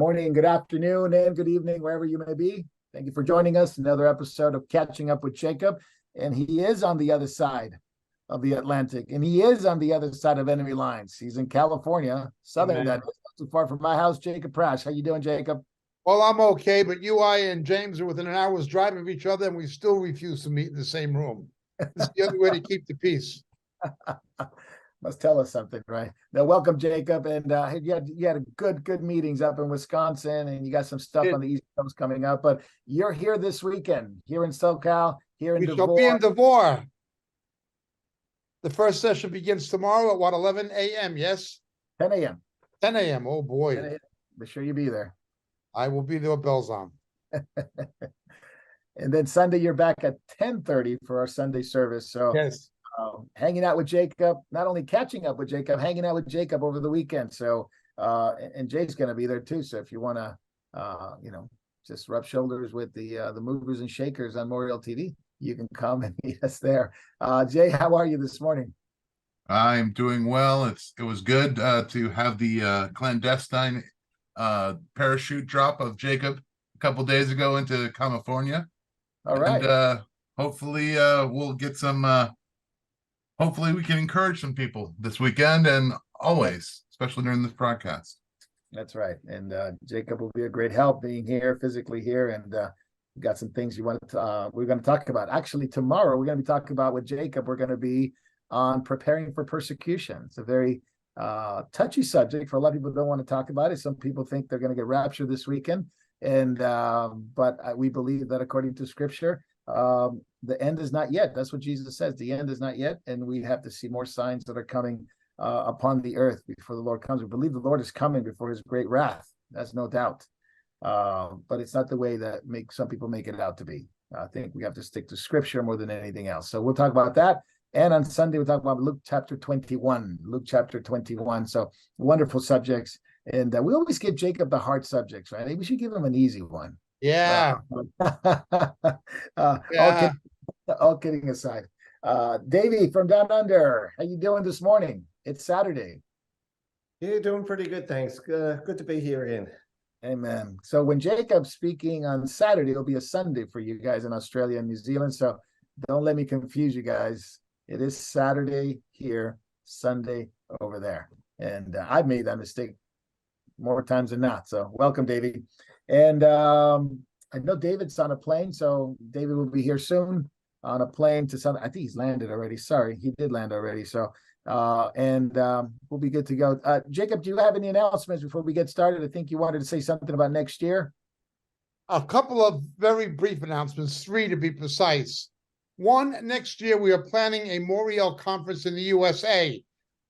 morning, good afternoon, and good evening, wherever you may be. Thank you for joining us. Another episode of Catching Up with Jacob. And he is on the other side of the Atlantic, and he is on the other side of enemy lines. He's in California, southern, that is not too far from my house. Jacob Prash. How you doing, Jacob? Well, I'm okay, but you, I, and James are within an hour's drive of each other, and we still refuse to meet in the same room. It's the only way to keep the peace. Must tell us something, right? Now, welcome, Jacob. And you had good meetings up in Wisconsin, and you got some stuff on the East Coast coming up. But you're here this weekend, here in SoCal, here in Devore. We shall be in Devore. The first session begins tomorrow at what, 11 a.m., yes? 10 a.m. 10 a.m., oh boy. 10 a.m. Be sure you be there. I will be there with bells on. And then Sunday, you're back at 10:30 for our Sunday service. So yes. Hanging out with Jacob, not only catching up with Jacob, hanging out with Jacob over the weekend. So, and Jay's going to be there too. So if you want to, just rub shoulders with the movers and shakers on Moriel TV, you can come and meet us there. Jay, how are you this morning? I'm doing well. It was good to have the clandestine parachute drop of Jacob a couple days ago into California. All right. And hopefully we'll get some. Hopefully we can encourage some people this weekend and always, especially during this broadcast. That's right. And Jacob will be a great help being here, physically here. And we got some things we're going to talk about. Actually, tomorrow we're going to be talking about with Jacob. We're going to be on preparing for persecution. It's a very touchy subject for a lot of people who don't want to talk about it. Some people think they're going to get raptured this weekend. And but we believe that according to Scripture, the end is not yet. That's what Jesus says. The end is not yet, and we have to see more signs that are coming upon the earth before the Lord comes. We believe the Lord is coming before his great wrath. That's no doubt. But it's not the way that some people make it out to be. I think we have to stick to Scripture more than anything else. So we'll talk about that. And on Sunday, we'll talk about Luke chapter 21. Luke chapter 21. So wonderful subjects. And we always give Jacob the hard subjects, right? Maybe we should give him an easy one. Yeah. Yeah. All kidding aside. Davey from down under, how you doing this morning? It's Saturday. You're doing pretty good, thanks. Good to be here again. Amen. So when Jacob's speaking on Saturday, it'll be a Sunday for you guys in Australia and New Zealand. So don't let me confuse you guys. It is Saturday here, Sunday over there. And I've made that mistake more times than not. So welcome, Davey. And I know David's on a plane, so David will be here soon on a plane to Sunday. I think he's landed already. Sorry, he did land already. So, we'll be good to go. Jacob, do you have any announcements before we get started? I think you wanted to say something about next year. A couple of very brief announcements, 3 to be precise. 1, next year we are planning a Moriel conference in the USA.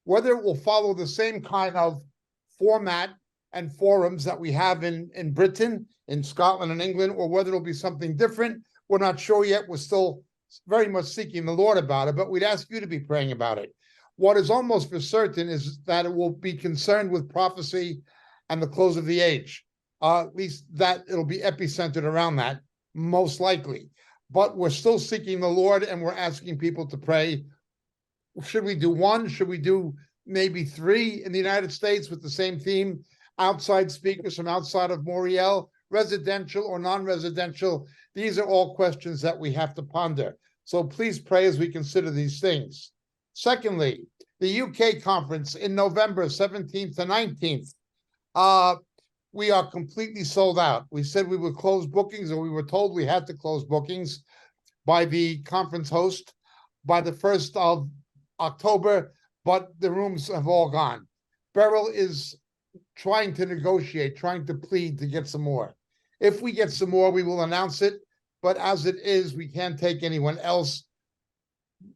Whether it will follow the same kind of format and forums that we have in Britain, in Scotland and England, or whether it'll be something different, we're not sure yet. We're still very much seeking the Lord about it, but we'd ask you to be praying about it. What is almost for certain is that it will be concerned with prophecy and the close of the age. At least that it'll be epicentered around that, most likely. But we're still seeking the Lord, and we're asking people to pray. Should we do 1? Should we do maybe 3 in the United States with the same theme? Outside speakers from outside of Moriel, residential or non-residential. These are all questions that we have to ponder. So please pray as we consider these things. Secondly, the UK conference in November 17th to 19th. We are completely sold out. We said we would close bookings, or we were told we had to close bookings by the conference host by the 1st of October, but the rooms have all gone. Beryl is trying to negotiate, trying to plead to get some more. If we get some more, we will announce it. But as it is, we can't take anyone else.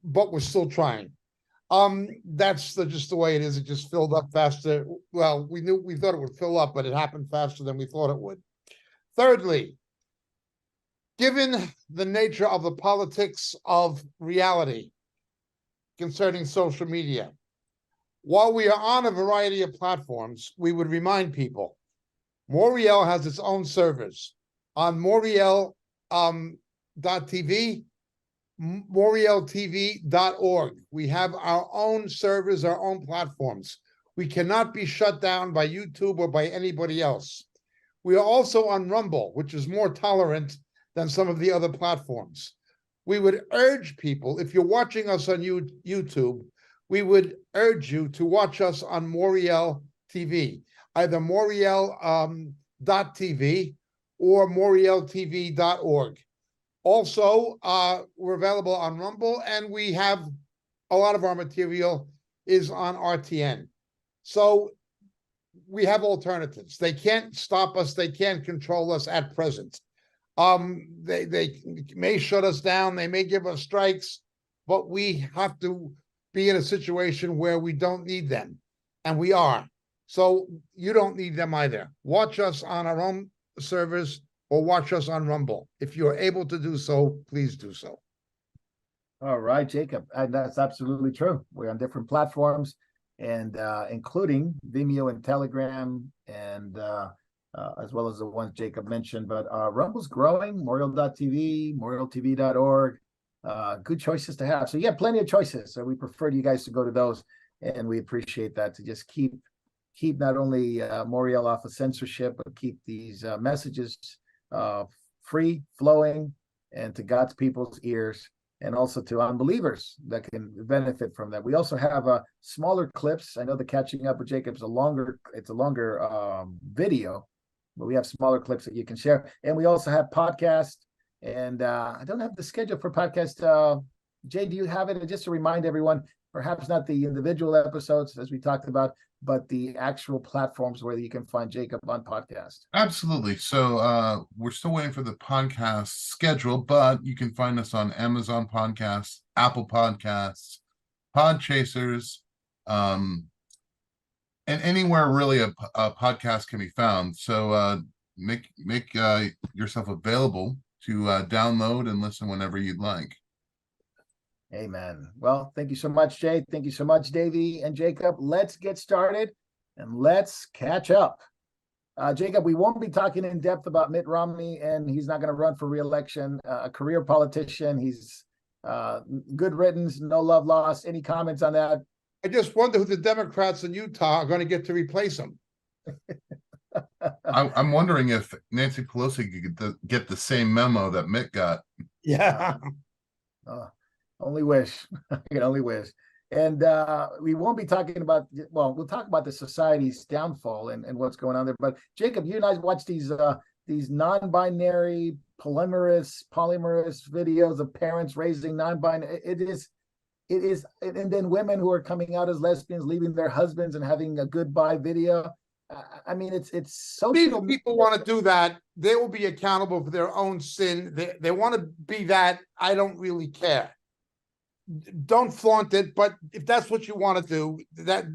But we're still trying. That's just the way it is. It just filled up faster. Well, we thought it would fill up, but it happened faster than we thought it would. Thirdly, given the nature of the politics of reality concerning social media, while we are on a variety of platforms, we would remind people, Moriel has its own servers on Moriel.tv, MorielTV.org. We have our own servers, our own platforms. We cannot be shut down by YouTube or by anybody else. We are also on Rumble, which is more tolerant than some of the other platforms. We would urge people, if you're watching us on YouTube, we would urge you to watch us on Moriel TV, either Moriel.tv or MorielTV.org. Also, we're available on Rumble, and we have a lot of our material is on RTN. So we have alternatives. They can't stop us. They can't control us at present. They may shut us down. They may give us strikes, but we have to be in a situation where we don't need them, and we are. So you don't need them either. Watch us on our own servers or watch us on Rumble. If you're able to do so, please do so. All right, Jacob, and that's absolutely true. We're on different platforms, and including Vimeo and Telegram, and as well as the ones Jacob mentioned. But Rumble's growing, Moriel.tv, MorielTV.org. Good choices to have. So yeah, plenty of choices. So we prefer you guys to go to those, and we appreciate that, to just keep not only Moriel off of censorship, but keep these messages free flowing and to God's people's ears, and also to unbelievers that can benefit from that. We also have smaller clips. I know the Catching Up with Jacob's a longer video, but we have smaller clips that you can share. And we also have podcasts. And I don't have the schedule for podcast. Jay, do you have it? And just to remind everyone, perhaps not the individual episodes as we talked about, but the actual platforms where you can find Jacob on podcast. Absolutely. So we're still waiting for the podcast schedule, but you can find us on Amazon Podcasts, Apple Podcasts, Podchasers, and anywhere really a podcast can be found. So make yourself available to download and listen whenever you'd like. Amen. Well, thank you so much, Jay. Thank you so much, Davey and Jacob. Let's get started and let's catch up. Jacob, we won't be talking in depth about Mitt Romney, and he's not going to run for re-election. A career politician. He's good riddance, no love lost. Any comments on that? I just wonder who the Democrats in Utah are going to get to replace him. I'm wondering if Nancy Pelosi could get the same memo that Mitt got. Yeah. Only wish. I can only wish. And we won't be talking about, well, we'll talk about the society's downfall and what's going on there. But Jacob, you and I watch these non-binary polymerous videos of parents raising non-binary. It is, and then women who are coming out as lesbians, leaving their husbands and having a goodbye video. I mean, it's social. People want to do that. They will be accountable for their own sin. They want to be that. I don't really care. Don't flaunt it, but if that's what you want to do, that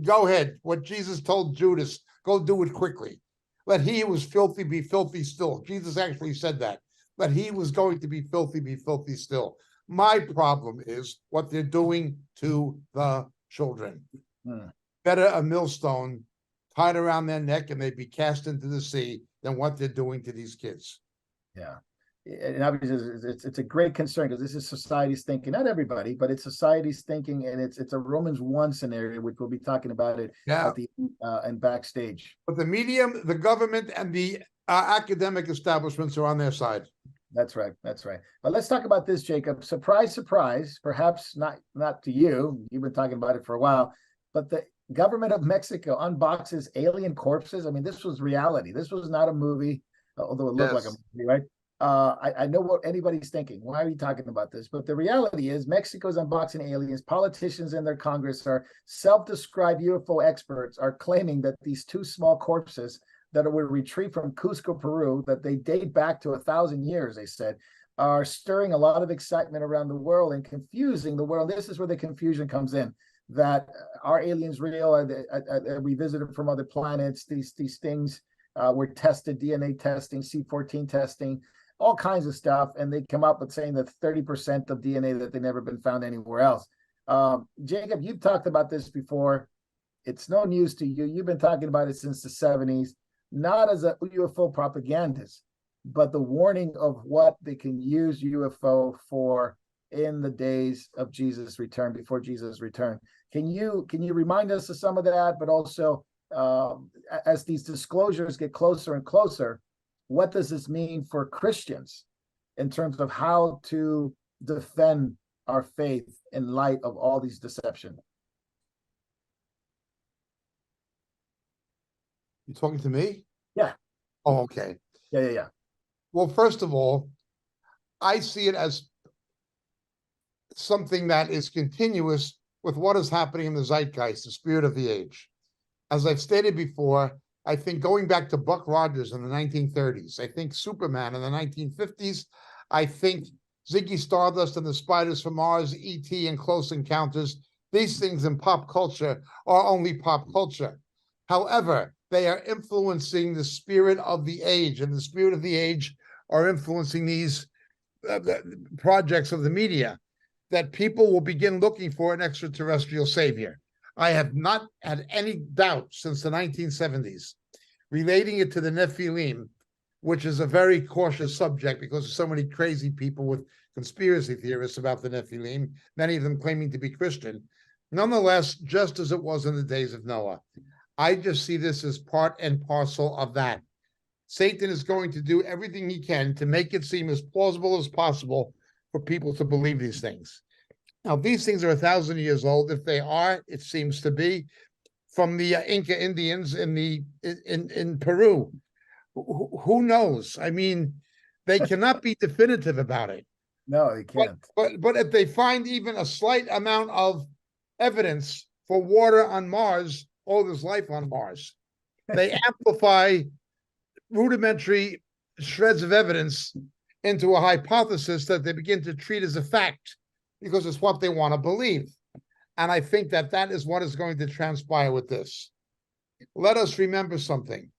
go ahead. What Jesus told Judas, go do it quickly. Let he who was filthy be filthy still. Jesus actually said that. Let he who was going to be filthy still. My problem is what they're doing to the children. Better a millstone tied around their neck and they'd be cast into the sea than what they're doing to these kids. Yeah. And obviously it's a great concern, because this is society's thinking, not everybody, but it's society's thinking, and it's a Romans 1 scenario, which we'll be talking about it at the and backstage. But the medium, the government, and the academic establishments are on their side. That's right. That's right. But let's talk about this, Jacob. Surprise, surprise. Perhaps not to you. You've been talking about it for a while, but the government of Mexico unboxes alien corpses. I mean, this was reality. This was not a movie, although it looked like a movie, right? I know what anybody's thinking. Why are you talking about this? But the reality is Mexico's unboxing aliens. Politicians in their Congress are self-described UFO experts are claiming that these two small corpses that were retrieved from Cusco, Peru, that they date back to 1,000 years, they said, are stirring a lot of excitement around the world and confusing the world. This is where the confusion comes in, that are aliens real? Are we visited from other planets? These things were tested, DNA testing, C14 testing, all kinds of stuff, and they come up with saying that 30% of DNA that they've never been found anywhere else. Jacob, you've talked about this before. It's no news to you. You've been talking about it since the 70s, not as a UFO propagandist, but the warning of what they can use UFO for in the days of Jesus' return, before Jesus' return. Can you remind us of some of that, but also as these disclosures get closer and closer, what does this mean for Christians in terms of how to defend our faith in light of all these deception? You talking to me? Yeah. Oh, okay. Yeah. Well, first of all, I see it as something that is continuous with what is happening in the zeitgeist, the spirit of the age. As I've stated before, I think going back to Buck Rogers in the 1930s, I think Superman in the 1950s, I think Ziggy Stardust and the Spiders from Mars, E.T. and Close Encounters, these things in pop culture are only pop culture. However, they are influencing the spirit of the age, and the spirit of the age are influencing these projects of the media, that people will begin looking for an extraterrestrial savior. I have not had any doubt since the 1970s relating it to the Nephilim, which is a very cautious subject because there's so many crazy people with conspiracy theorists about the Nephilim, many of them claiming to be Christian. Nonetheless, just as it was in the days of Noah, I just see this as part and parcel of that. Satan is going to do everything he can to make it seem as plausible as possible for people to believe these things. Now, these things are 1,000 years old. If they are, it seems to be from the Inca Indians in Peru. Who knows? I mean, they cannot be definitive about it. No, they can't. But if they find even a slight amount of evidence for water on Mars, oh, there's life on Mars. They amplify rudimentary shreds of evidence into a hypothesis that they begin to treat as a fact because it's what they want to believe. And I think that that is what is going to transpire with this. Let us remember something.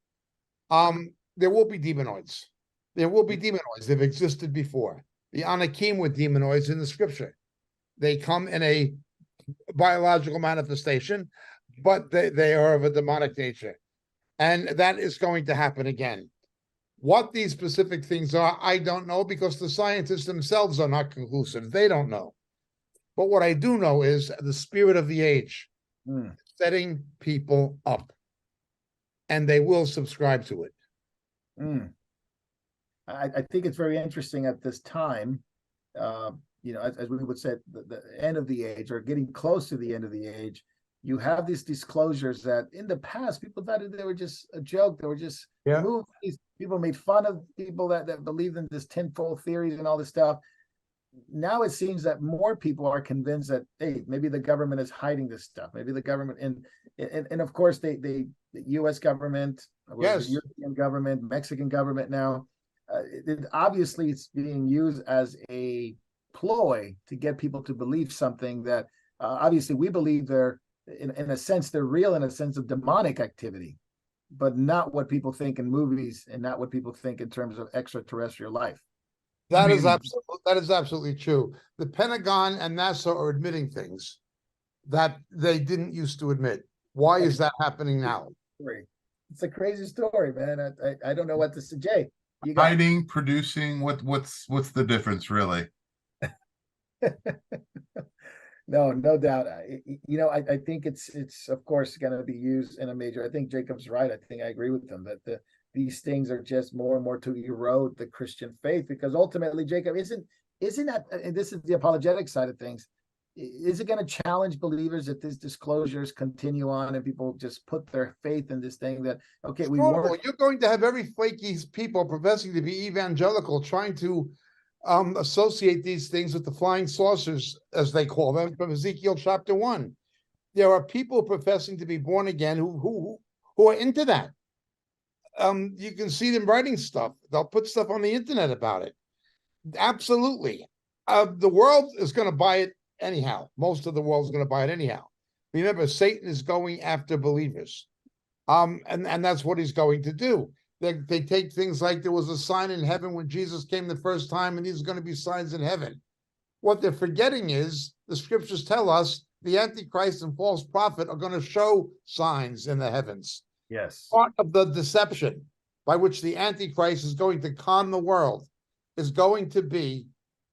There will be demonoids. There will be demonoids. They've existed before. The Anakim were demonoids in the scripture. They come in a biological manifestation, but they are of a demonic nature. And that is going to happen again. What these specific things are, I don't know, because the scientists themselves are not conclusive. They don't know. But what I do know is the spirit of the age setting people up. And they will subscribe to it. I think it's very interesting at this time, as we would say, the end of the age or getting close to the end of the age. You have these disclosures that in the past, people thought they were just a joke. They were just movies. People made fun of people that believed in this tinfoil theories and all this stuff. Now it seems that more people are convinced that, hey, maybe the government is hiding this stuff. Maybe the government, and of course, the U.S. government, the European government, Mexican government now, obviously it's being used as a ploy to get people to believe something that obviously we believe they're, in a sense, they're real in a sense of demonic activity, but not what people think in movies and not what people think in terms of extraterrestrial life. That is absolutely true. The Pentagon and NASA are admitting things that they didn't used to admit. Why is that happening now? It's a crazy story, man. I don't know what to say. Jay, you got hiding, producing. What's the difference, really? No doubt. I think it's of course going to be used in a major. I think Jacob's right. I think I agree with him that these things are just more and more to erode the Christian faith, because ultimately, Jacob, isn't that, and this is the apologetic side of things, is it going to challenge believers if these disclosures continue on and people just put their faith in this thing that, okay, you're going to have very flaky people professing to be evangelical trying to associate these things with the flying saucers, as they call them, from Ezekiel chapter 1. There are people professing to be born again who are into that. You can see them writing stuff. They'll put stuff on the internet about it. Absolutely. The world is going to buy it anyhow. Most of the world is going to buy it anyhow. Remember, Satan is going after believers. And that's what he's going to do. They take things like there was a sign in heaven when Jesus came the first time, and these are going to be signs in heaven. What they're forgetting is the scriptures tell us the Antichrist and false prophet are going to show signs in the heavens. Yes. Part of the deception by which the Antichrist is going to con the world is going to be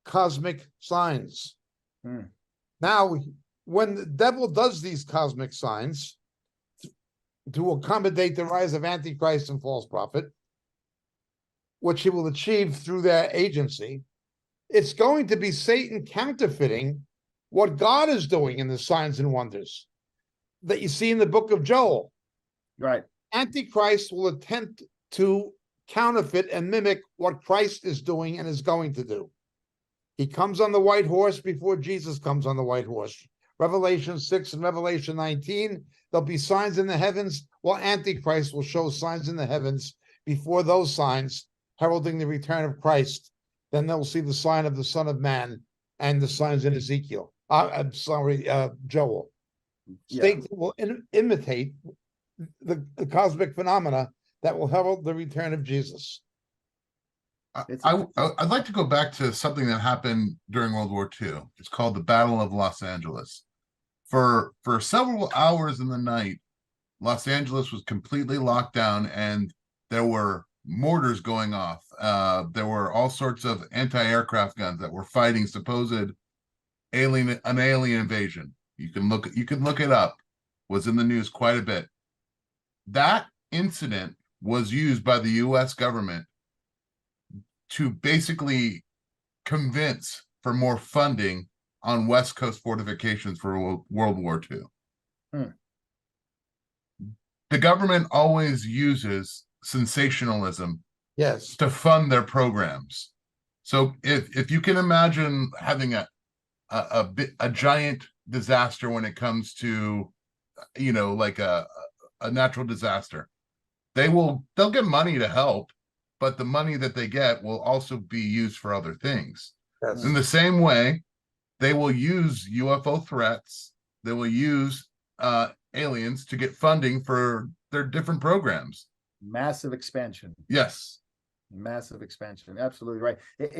cosmic signs. Now, when the devil does these cosmic signs, to accommodate the rise of Antichrist and false prophet, which he will achieve through their agency. It's going to be Satan counterfeiting what God is doing in the signs and wonders that you see in the book of Joel. Right. Antichrist will attempt to counterfeit and mimic what Christ is doing and is going to do. He comes on the white horse before Jesus comes on the white horse. Revelation 6 and Revelation 19, there'll be signs in the heavens, while Antichrist will show signs in the heavens before those signs, heralding the return of Christ. Then they'll see the sign of the Son of Man and the signs in Ezekiel. Joel. Yeah. Satan will imitate the cosmic phenomena that will herald the return of Jesus. I'd like to go back to something that happened during World War II. It's called the Battle of Los Angeles. For several hours in the night, Los Angeles was completely locked down, and there were mortars going off. There were all sorts of anti-aircraft guns that were fighting supposed alien invasion. You can look it up. Was in the news quite a bit. That incident was used by the U.S. government to basically convince for more funding on West Coast fortifications for World War II. The government always uses sensationalism, yes, to fund their programs. So if you can imagine having a giant disaster when it comes to, like a natural disaster, they'll get money to help, but the money that they get will also be used for other things. yes. In the same way, they will use UFO threats. They will use aliens to get funding for their different programs. Massive expansion. Yes. Massive expansion. Absolutely right.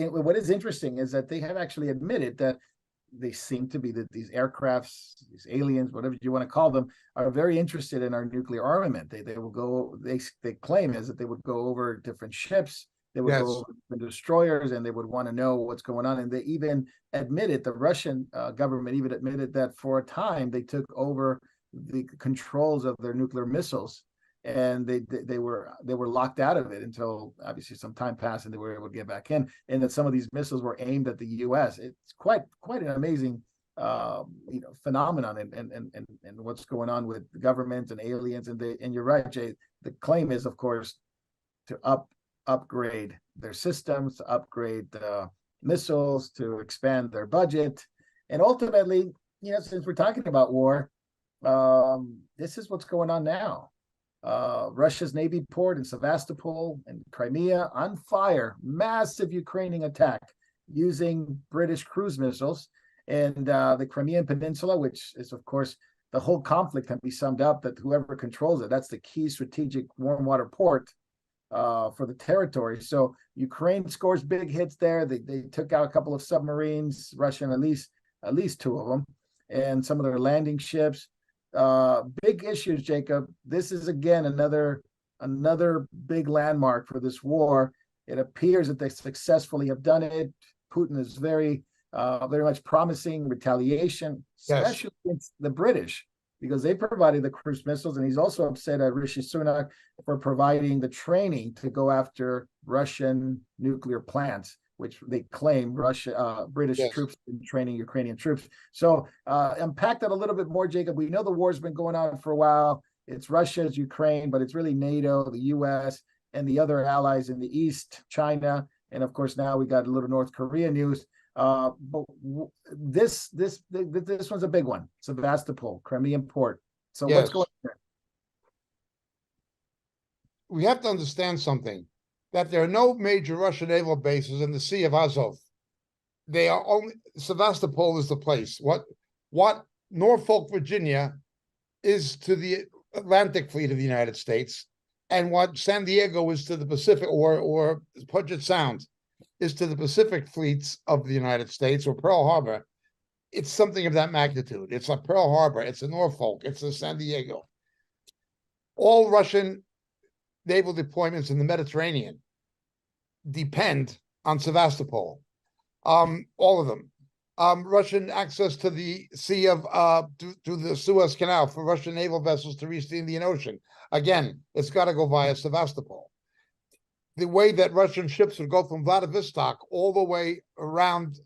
What is interesting is that they have actually admitted that they seem to be that these aircrafts, these aliens, whatever you want to call them, are very interested in our nuclear armament. They will go. They claim is that they would go over different ships. They would Yes. go over the destroyers, and they would want to know what's going on. And they even admitted, the Russian government even admitted that for a time they took over the controls of their nuclear missiles, and they were locked out of it until obviously some time passed and they were able to get back in, and that some of these missiles were aimed at the US. It's quite an amazing phenomenon, and what's going on with the government and aliens. And you're right, Jay, the claim is, of course, to upgrade their systems, to upgrade the missiles, to expand their budget, and ultimately, since we're talking about war, this is what's going on now. Russia's Navy port in Sevastopol and Crimea on fire, massive Ukrainian attack using British cruise missiles, and the Crimean Peninsula, which is, of course, the whole conflict can be summed up that whoever controls it, that's the key strategic warm water port for the territory. So Ukraine scores big hits there. They took out a couple of submarines, Russian, at least two of them, and some of their landing ships. Big issues, Jacob. This is again another big landmark for this war. It appears that they successfully have done it. Putin is very much promising retaliation, especially against the British, because they provided the cruise missiles, and he's also upset at Rishi Sunak for providing the training to go after Russian nuclear plants, which they claim British troops been training Ukrainian troops. So unpack that a little bit more, Jacob. We know the war's been going on for a while. It's Russia, it's Ukraine, but it's really NATO, the US, and the other allies in the East, China, and of course now we got a little North Korea news. But this one's a big one. Sevastopol, Crimean port. So what's going on there? We have to understand something, that there are no major Russian naval bases in the Sea of Azov. They are only, Sevastopol is the place. What Norfolk, Virginia is to the Atlantic Fleet of the United States, and what San Diego is to the Pacific, or Puget Sound is to the Pacific fleets of the United States, or Pearl Harbor. It's something of that magnitude. It's a Pearl Harbor, it's a Norfolk, it's a San Diego. All Russian naval deployments in the Mediterranean depend on Sevastopol. All of them. Russian access to the Sea of to the Suez Canal for Russian naval vessels to reach the Indian Ocean. Again, it's got to go via Sevastopol. The way that Russian ships would go from Vladivostok all the way around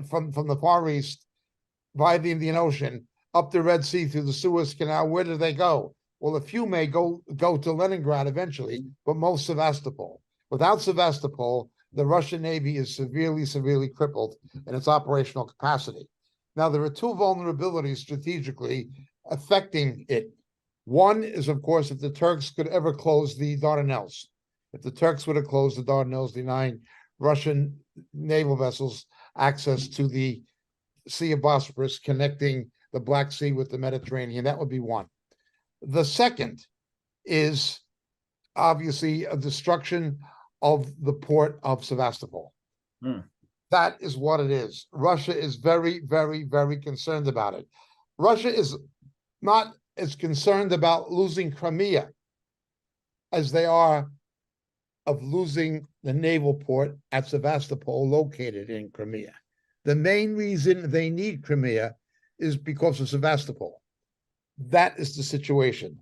from the Far East via the Indian Ocean up the Red Sea through the Suez Canal. Where do they go? Well, a few may go to Leningrad eventually, but most Sevastopol. Without Sevastopol, the Russian Navy is severely crippled in its operational capacity. Now, there are two vulnerabilities strategically affecting it. One is, of course, if the Turks could ever close the Dardanelles. If the Turks would have closed the Dardanelles, denying Russian naval vessels access to the Sea of Bosporus, connecting the Black Sea with the Mediterranean, that would be one. The second is obviously a destruction of the port of Sevastopol. That is what it is. Russia is very concerned about it. Russia is not as concerned about losing Crimea as they are of losing the naval port at Sevastopol located in Crimea. The main reason they need Crimea is because of Sevastopol. That is the situation.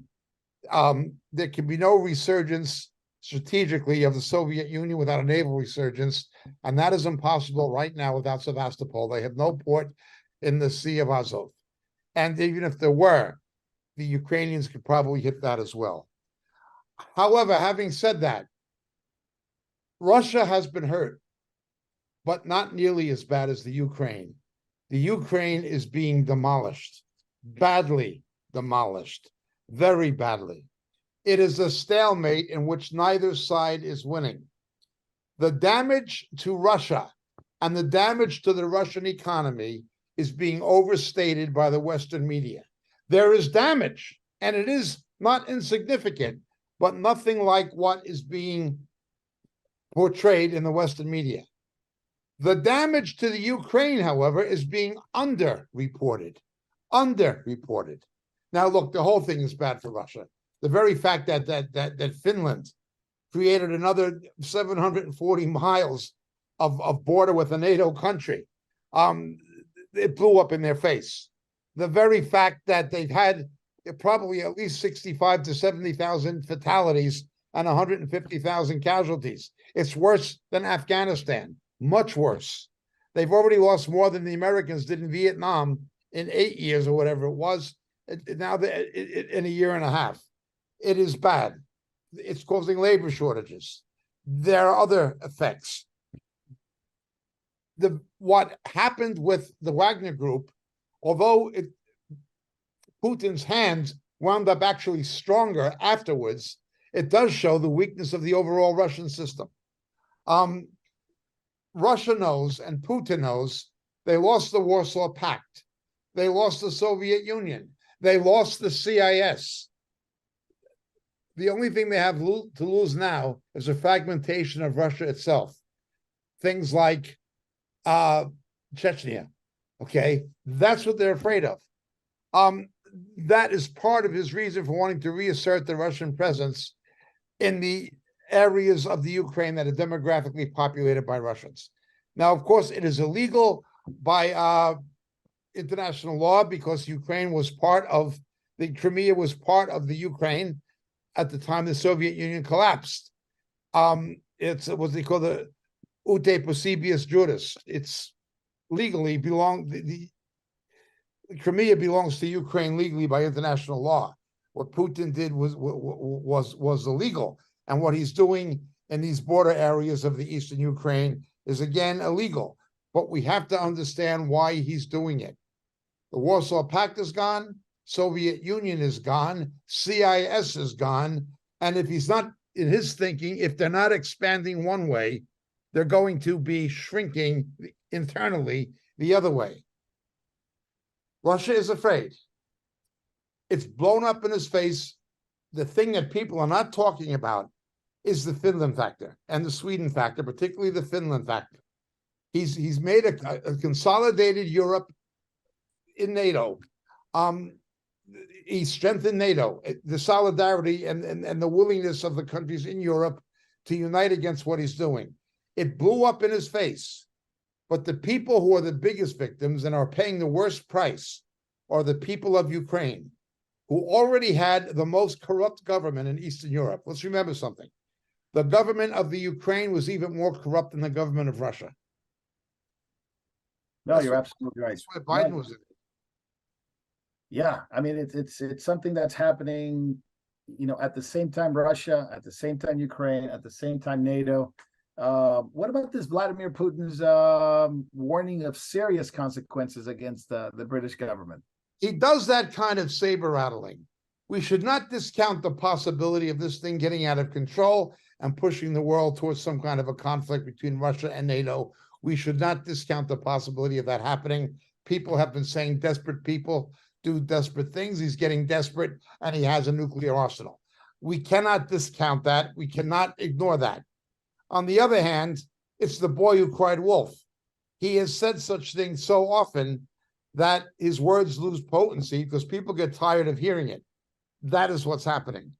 There can be no resurgence strategically of the Soviet Union without a naval resurgence, and that is impossible right now without Sevastopol. They have no port in the Sea of Azov. And even if there were, the Ukrainians could probably hit that as well. However, having said that, Russia has been hurt, but not nearly as bad as the Ukraine. The Ukraine is being demolished, badly demolished, very badly. It is a stalemate in which neither side is winning. The damage to Russia and the damage to the Russian economy is being overstated by the Western media. There is damage, and it is not insignificant, but nothing like what is being portrayed in the Western media. The damage to the Ukraine, however, is being underreported. Now, look, the whole thing is bad for Russia. The very fact that Finland created another 740 miles of border with a NATO country, it blew up in their face. The very fact that they've had probably at least 65 to 70,000 fatalities and 150,000 casualties. It's worse than Afghanistan, much worse. They've already lost more than the Americans did in Vietnam in 8 years or whatever it was, now in a year and a half. It is bad. It's causing labor shortages. There are other effects. What happened with the Wagner Group, although Putin's hands wound up actually stronger afterwards, it does show the weakness of the overall Russian system. Russia knows, and Putin knows, they lost the Warsaw Pact. They lost the Soviet Union. They lost the CIS. The only thing they have to lose now is a fragmentation of Russia itself. Things like Chechnya, okay? That's what they're afraid of. That is part of his reason for wanting to reassert the Russian presence in the areas of the Ukraine that are demographically populated by Russians. Now, of course, it is illegal by international law because Ukraine was part of Crimea was part of the Ukraine at the time the Soviet Union collapsed. It's what they call the Ute Posibius Juris. It's legally the Crimea belongs to Ukraine legally by international law. What Putin did was illegal, and what he's doing in these border areas of the eastern Ukraine is again illegal. But we have to understand why he's doing it. The Warsaw Pact is gone, Soviet Union is gone, CIS is gone, and if he's not, in his thinking, if they're not expanding one way, they're going to be shrinking internally the other way. Russia is afraid. It's blown up in his face. The thing that people are not talking about is the Finland factor and the Sweden factor, particularly the Finland factor. He's made a consolidated Europe in NATO. He strengthened NATO, the solidarity and the willingness of the countries in Europe to unite against what he's doing. It blew up in his face, But the people who are the biggest victims and are paying the worst price are the people of Ukraine, who already had the most corrupt government in Eastern Europe. Let's remember something. The government of the Ukraine was even more corrupt than the government of Russia. No, That's you're what- absolutely right. That's why Biden No, was in it. yeah, I mean it's something that's happening, at the same time Russia, at the same time Ukraine, at the same time NATO. What about this Vladimir Putin's warning of serious consequences against the British government? He does that kind of saber rattling. We should not discount the possibility of this thing getting out of control and pushing the world towards some kind of a conflict between Russia and NATO. We should not discount the possibility of that happening. People have been saying desperate people do desperate things. He's getting desperate and he has a nuclear arsenal. We cannot discount that. We cannot ignore that. On the other hand, it's the boy who cried wolf. He has said such things so often that his words lose potency because people get tired of hearing it. That is what's happening.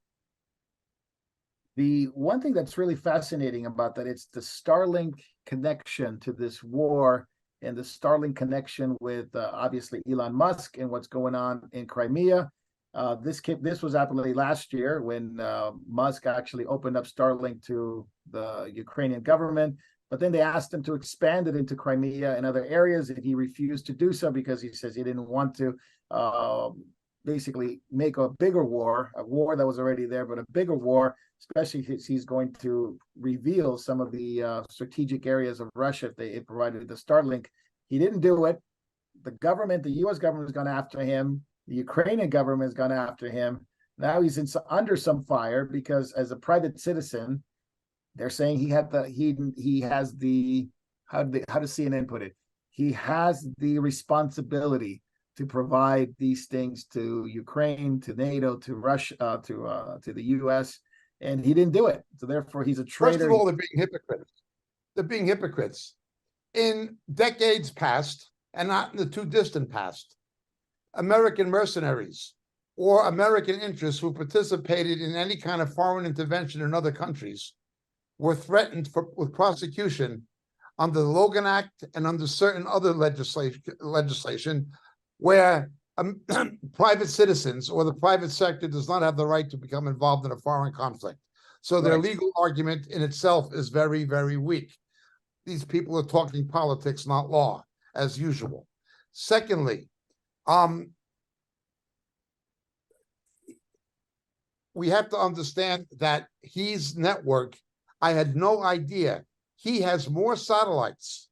The one thing that's really fascinating about that, it's the Starlink connection to this war and the Starlink connection with obviously Elon Musk and what's going on in Crimea. This was happening last year when Musk actually opened up Starlink to the Ukrainian government, but then they asked him to expand it into Crimea and other areas, and he refused to do so because he says he didn't want to basically make a bigger war, a war that was already there, but a bigger war, especially if he's going to reveal some of the strategic areas of Russia if they provided the Starlink. He didn't do it. The government, the U.S. government has gone after him. The Ukrainian government has gone after him. Now he's under some fire because as a private citizen, they're saying he has the how does CNN put it? He has the responsibility to provide these things to Ukraine, to NATO, to Russia, to the U.S., and he didn't do it. So therefore, he's a traitor. First of all, they're being hypocrites. They're being hypocrites. In decades past, and not in the too distant past, American mercenaries or American interests who participated in any kind of foreign intervention in other countries were threatened with prosecution under the Logan Act and under certain other legislation where private citizens or the private sector does not have the right to become involved in a foreign conflict. So their legal argument in itself is very, very weak. These people are talking politics, not law, as usual. Secondly, we have to understand that his network, I had no idea, he has more satellites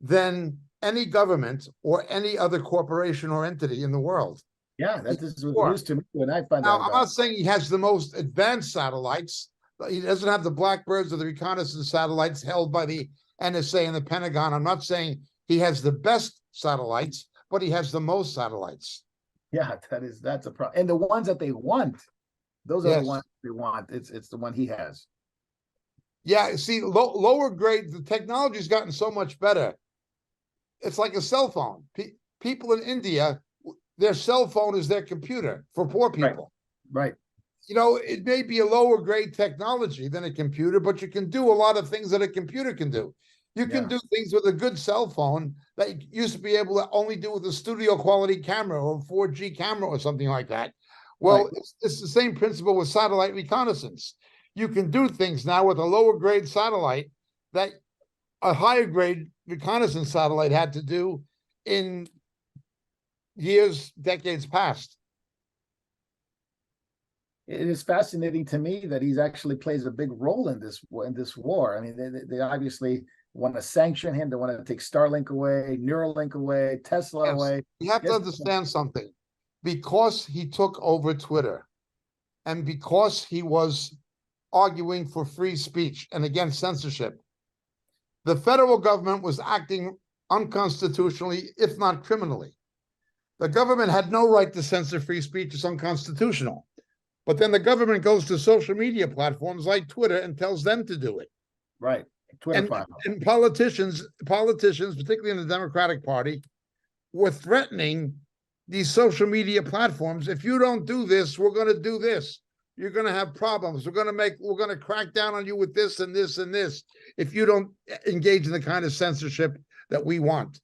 than any government or any other corporation or entity in the world. Yeah, that is news to me when I find out. Now, I'm not saying he has the most advanced satellites. He doesn't have the Blackbirds or the reconnaissance satellites held by the NSA and the Pentagon. I'm not saying he has the best satellites, but he has the most satellites. Yeah, that's a problem. And the ones that they want, those are Yes. the ones they want. It's the one he has. Yeah, see, lower grade, the technology's gotten so much better. It's like a cell phone. People in India, their cell phone is their computer for poor people. Right. You know, it may be a lower grade technology than a computer, but you can do a lot of things that a computer can do. You can do things with a good cell phone that you used to be able to only do with a studio quality camera or 4G camera or something like that. Well, it's the same principle with satellite reconnaissance. You can do things now with a lower grade satellite that a higher grade reconnaissance satellite had to do in decades past. It is fascinating to me that he's actually plays a big role in this war. I mean, they obviously want to sanction him. They want to take Starlink away, Neuralink away, Tesla away. You have to understand something. Because he took over Twitter and because he was arguing for free speech and against censorship, the federal government was acting unconstitutionally, if not criminally. The government had no right to censor free speech. It's unconstitutional. But then the government goes to social media platforms like Twitter and tells them to do it. Right. Twitter file. And politicians, particularly in the Democratic Party, were threatening these social media platforms. If you don't do this, we're going to do this. You're going to have problems. We're going to crack down on you with this and this and this if you don't engage in the kind of censorship that we want.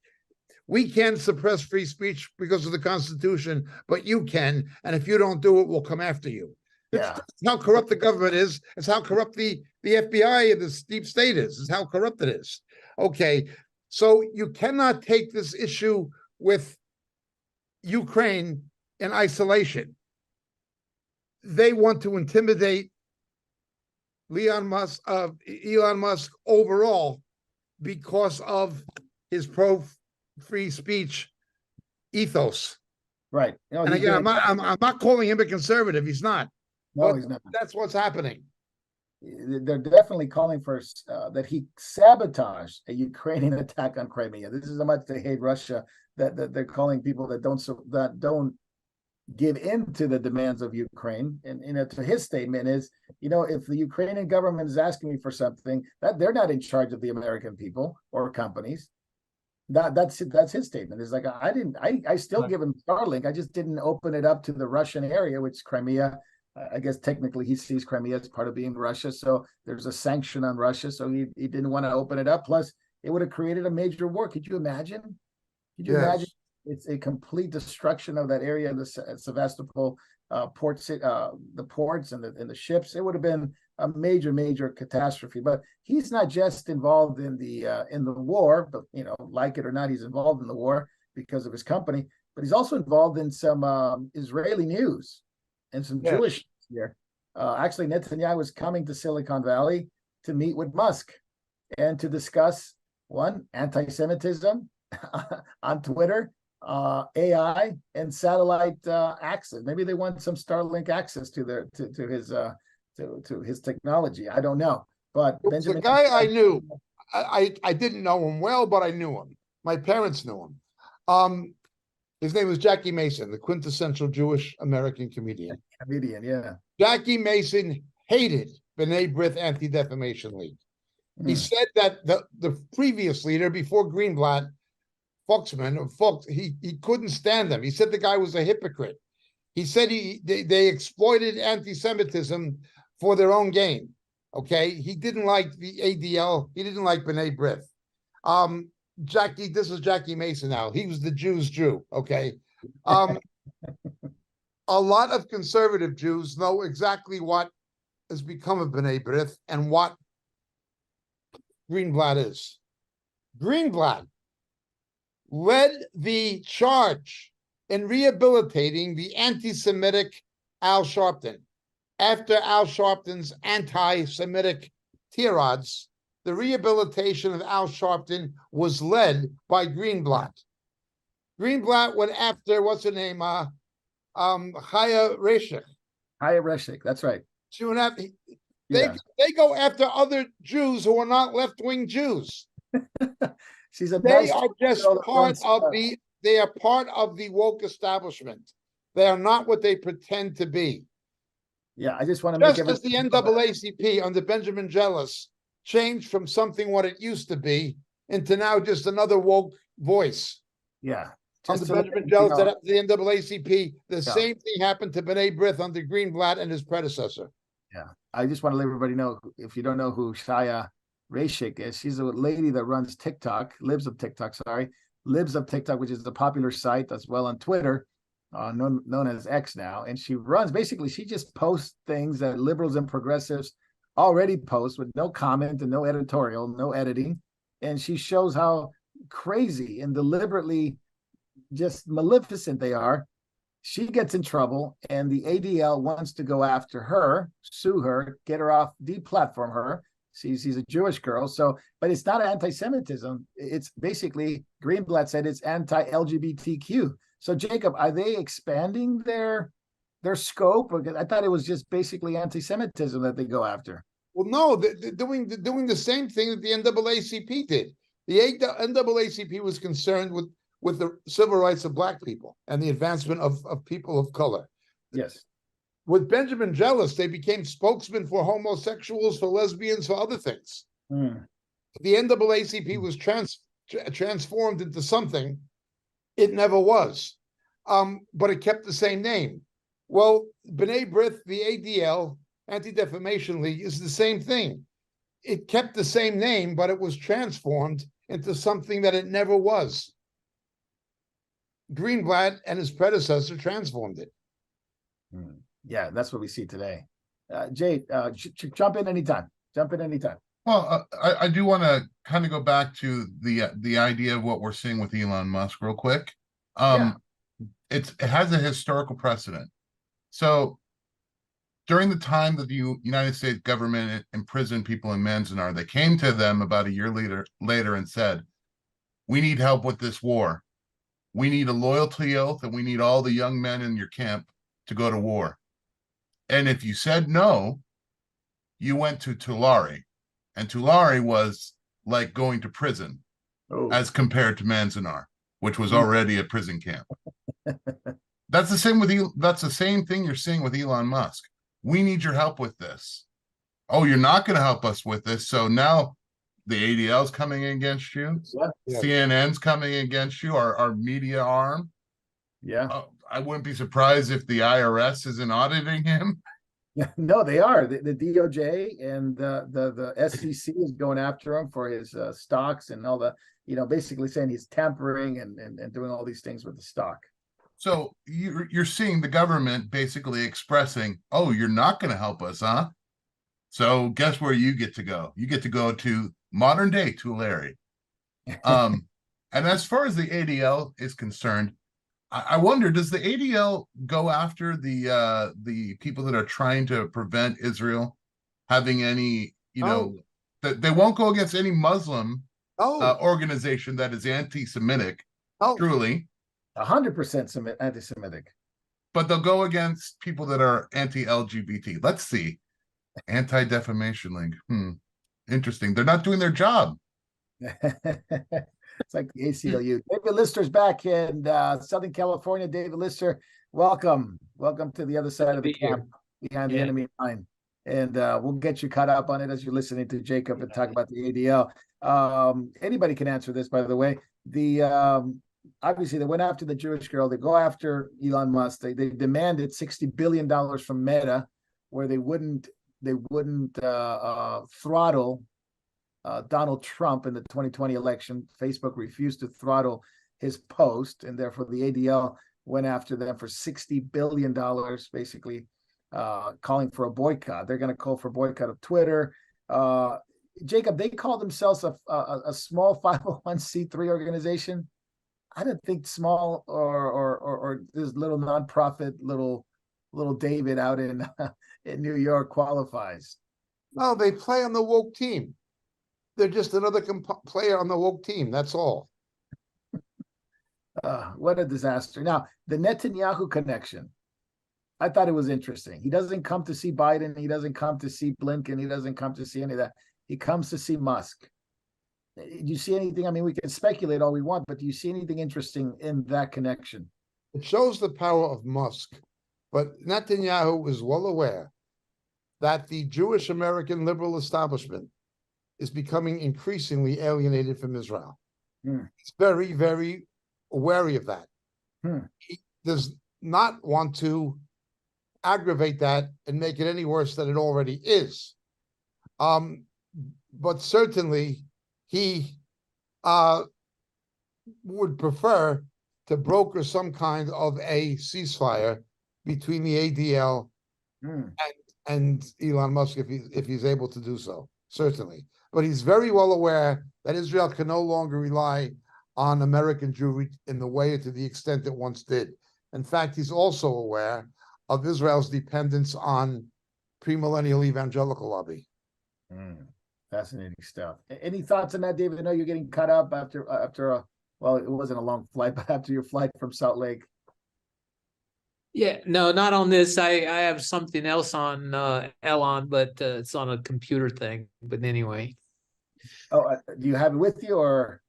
We can't suppress free speech because of the Constitution, but you can. And if you don't do it, we'll come after you. Yeah. That's how corrupt the government is. It's how corrupt the FBI and the deep state is. It's how corrupt it is. Okay, so you cannot take this issue with Ukraine in isolation. They want to intimidate Elon Musk overall because of his pro-free speech ethos. Right. No, And again, I'm not calling him a conservative. He's not. No, But he's not. that's what's happening. They're definitely calling for that he sabotaged a Ukrainian attack on Crimea. This is how much they hate Russia, that they're calling people that don't give in to the demands of Ukraine. And to his statement is, if the Ukrainian government is asking me for something, that they're not in charge of the American people or companies. That's his statement. It's like I still give him Starlink. I just didn't open it up to the Russian area, which Crimea. I guess technically he sees Crimea as part of being Russia, so there's a sanction on Russia. So he didn't want to open it up. Plus, it would have created a major war. Could you imagine? Could you imagine? It's a complete destruction of that area, the Sevastopol ports, the ports and the ships. It would have been a major catastrophe. But he's not just involved in the war, but like it or not, he's involved in the war because of his company. But he's also involved in some Israeli news and some Jewish here. Actually, Netanyahu was coming to Silicon Valley to meet with Musk and to discuss anti-Semitism on Twitter, AI, and satellite access. Maybe they want some Starlink access to his technology. I don't know, but Benjamin, the guy I knew, I didn't know him well, but I knew him. My parents knew him. His name was Jackie Mason, the quintessential Jewish American comedian. Yeah. Jackie Mason hated B'nai B'rith Anti-Defamation League. He said that the previous leader before Greenblatt, he couldn't stand them. He said the guy was a hypocrite. He said they exploited anti-Semitism for their own gain. Okay, he didn't like the ADL. He didn't like B'nai B'rith. Jackie, this is Jackie Mason now. He was the Jews' Jew, okay? A lot of conservative Jews know exactly what has become of B'nai B'rith and what Greenblatt is. Greenblatt led the charge in rehabilitating the anti-Semitic Al Sharpton. After Al Sharpton's anti-Semitic tirades, the rehabilitation of Al Sharpton was led by Greenblatt. Greenblatt went after, what's her name? Chaya Reshik. Chaya Reshik, that's right. She went after, they go after other Jews who are not left-wing Jews. They are just part of they are part of the woke establishment. They are not what they pretend to be. Yeah, I just want to make as the NAACP under Benjamin Jealous changed from something what it used to be into now just another woke voice. Yeah. Under Benjamin Jealous, the NAACP, the same thing happened to B'nai B'rith under Greenblatt and his predecessor. Yeah. I just want to let everybody know, if you don't know who Chaya Reshik is, she's a lady that runs TikTok, Libs of TikTok, which is a popular site as well on Twitter, known as X now. And she just posts things that liberals and progressives already post with no comment and no editorial, no editing. And she shows how crazy and deliberately just maleficent they are. She gets in trouble and the ADL wants to go after her, sue her, get her off, deplatform her. She's a Jewish girl. So, but it's not anti-Semitism. It's basically, Greenblatt said it's anti-LGBTQ. So Jacob, are they expanding their scope? I thought it was just basically anti-Semitism that they go after. Well, no, they're doing the same thing that the NAACP did. The NAACP was concerned with the civil rights of Black people and the advancement of people of color. Yes. With Benjamin Jealous, they became spokesmen for homosexuals, for lesbians, for other things. The NAACP was transformed into something it never was, but it kept the same name. Well, B'nai B'rith, the ADL, Anti-Defamation League, is the same thing. It kept the same name, but it was transformed into something that it never was. Greenblatt and his predecessor transformed it. Yeah, that's what we see today. Jay, jump in anytime. Jump in anytime. Well, I do want to kind of go back to the idea of what we're seeing with Elon Musk real quick. It has a historical precedent. So during the time that the United States government imprisoned people in Manzanar, they came to them about a year later and said, "We need help with this war. We need a loyalty oath, and we need all the young men in your camp to go to war." And if you said no, you went to Tulare. And Tulare was like going to prison as compared to Manzanar, which was already a prison camp. That's the same thing you're seeing with Elon Musk. We need your help with this. Oh, you're not going to help us with this. So now the ADL's coming against you. Yeah. CNN's coming against you, our media arm. Yeah. I wouldn't be surprised if the IRS isn't auditing him. Yeah, no, they are. The DOJ and the SEC is going after him for his stocks and all the, basically saying he's tampering and doing all these things with the stock. So you're seeing the government basically expressing, "Oh, you're not going to help us, huh? So guess where you get to go? You get to go to modern day Tulare." And as far as the ADL is concerned, I wonder, does the ADL go after the people that are trying to prevent Israel having any, that they won't go against any Muslim organization that is anti-Semitic, truly. 100% anti-Semitic. But they'll go against people that are anti-LGBT. Let's see. Anti-Defamation League. Interesting. They're not doing their job. It's like the ACLU. David Lister's back in Southern California. David Lister, welcome. Welcome to the other side of the camp, behind the enemy line. And we'll get you caught up on it as you're listening to Jacob and talk about the ADL. Anybody can answer this, by the way. Obviously, they went after the Jewish girl. They go after Elon Musk. They demanded $60 billion from Meta, where they wouldn't throttle Donald Trump in the 2020 election. Facebook refused to throttle his post, and therefore the ADL went after them for $60 billion, basically calling for a boycott. They're going to call for a boycott of Twitter. Jacob, they call themselves a small 501c3 organization. I don't think small or this little nonprofit, little David out in New York qualifies. No, they play on the woke team. They're just another player on the woke team. That's all. What a disaster. Now, the Netanyahu connection, I thought it was interesting. He doesn't come to see Biden. He doesn't come to see Blinken. He doesn't come to see any of that. He comes to see Musk. Do you see anything? I mean, we can speculate all we want, but do you see anything interesting in that connection? It shows the power of Musk. But Netanyahu is well aware that the Jewish American liberal establishment is becoming increasingly alienated from Israel. He's very, very wary of that. He does not want to aggravate that and make it any worse than it already is. But certainly he would prefer to broker some kind of a ceasefire between the ADL and Elon Musk if he's able to do so, certainly. But he's very well aware that Israel can no longer rely on American Jewry in the way to the extent it once did. In fact, he's also aware of Israel's dependence on premillennial evangelical lobby. Fascinating stuff. Any thoughts on that, David? I know you're getting cut up after well, it wasn't a long flight, but after your flight from Salt Lake. Yeah, no, not on this. I have something else on Elon, but it's on a computer thing. But anyway. Oh, do you have it with you, or?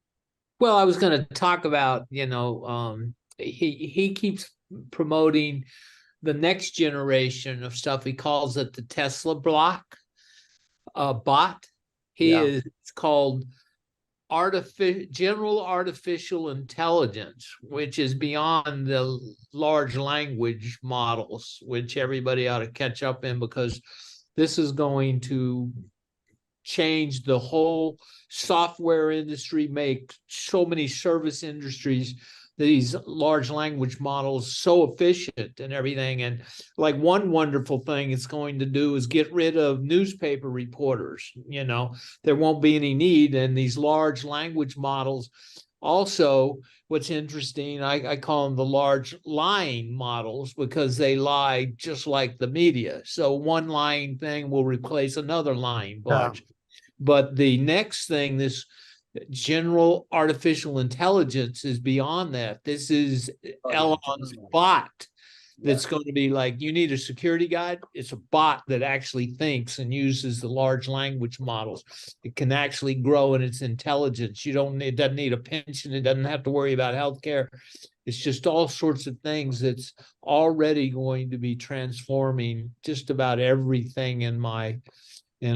Well, I was going to talk about, he keeps promoting the next generation of stuff. He calls it the Tesla bot. It's called general artificial intelligence, which is beyond the large language models, which everybody ought to catch up in, because this is going to change the whole software industry, make so many service industries, these large language models so efficient and everything. And like one wonderful thing it's going to do is get rid of newspaper reporters. There won't be any need, and these large language models. Also, what's interesting, I call them the large lying models, because they lie just like the media. So one lying thing will replace another lying large. But the next thing, this general artificial intelligence, is beyond that. This is Elon's bot that's going to be like, you need a security guide. It's a bot that actually thinks and uses the large language models. It can actually grow in its intelligence. It doesn't need a pension. It doesn't have to worry about healthcare. It's just all sorts of things that's already going to be transforming just about everything in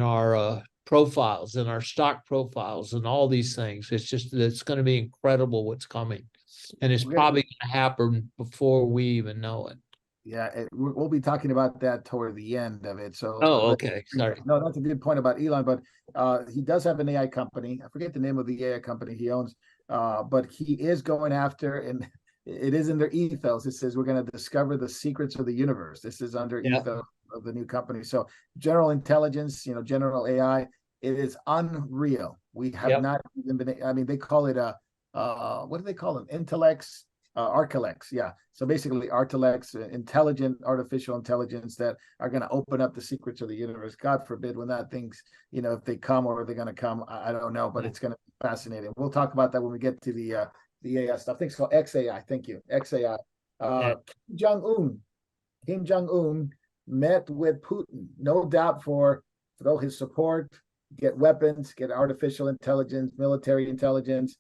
our profiles and our stock profiles and all these things. It's going to be incredible what's coming. And it's probably going to happen before we even know it. Yeah, we'll be talking about that toward the end of it. So, okay, sorry. No, that's a good point about Elon, but he does have an AI company. I forget the name of the AI company he owns, but he is going after, and it is in their ethos. It says we're going to discover the secrets of the universe. This is under ethos of the new company. So, general intelligence, general AI, it is unreal. We have not even been. I mean, they call it what do they call them? Intellects. Archilects, yeah. So basically, Archilects, intelligent artificial intelligence that are going to open up the secrets of the universe. God forbid when that thing's, if they come or they're going to come, I don't know, but it's going to be fascinating. We'll talk about that when we get to the AI stuff. I think it's called XAI. Thank you, XAI. Kim Jong-un met with Putin, no doubt for his support, get weapons, get artificial intelligence, military intelligence.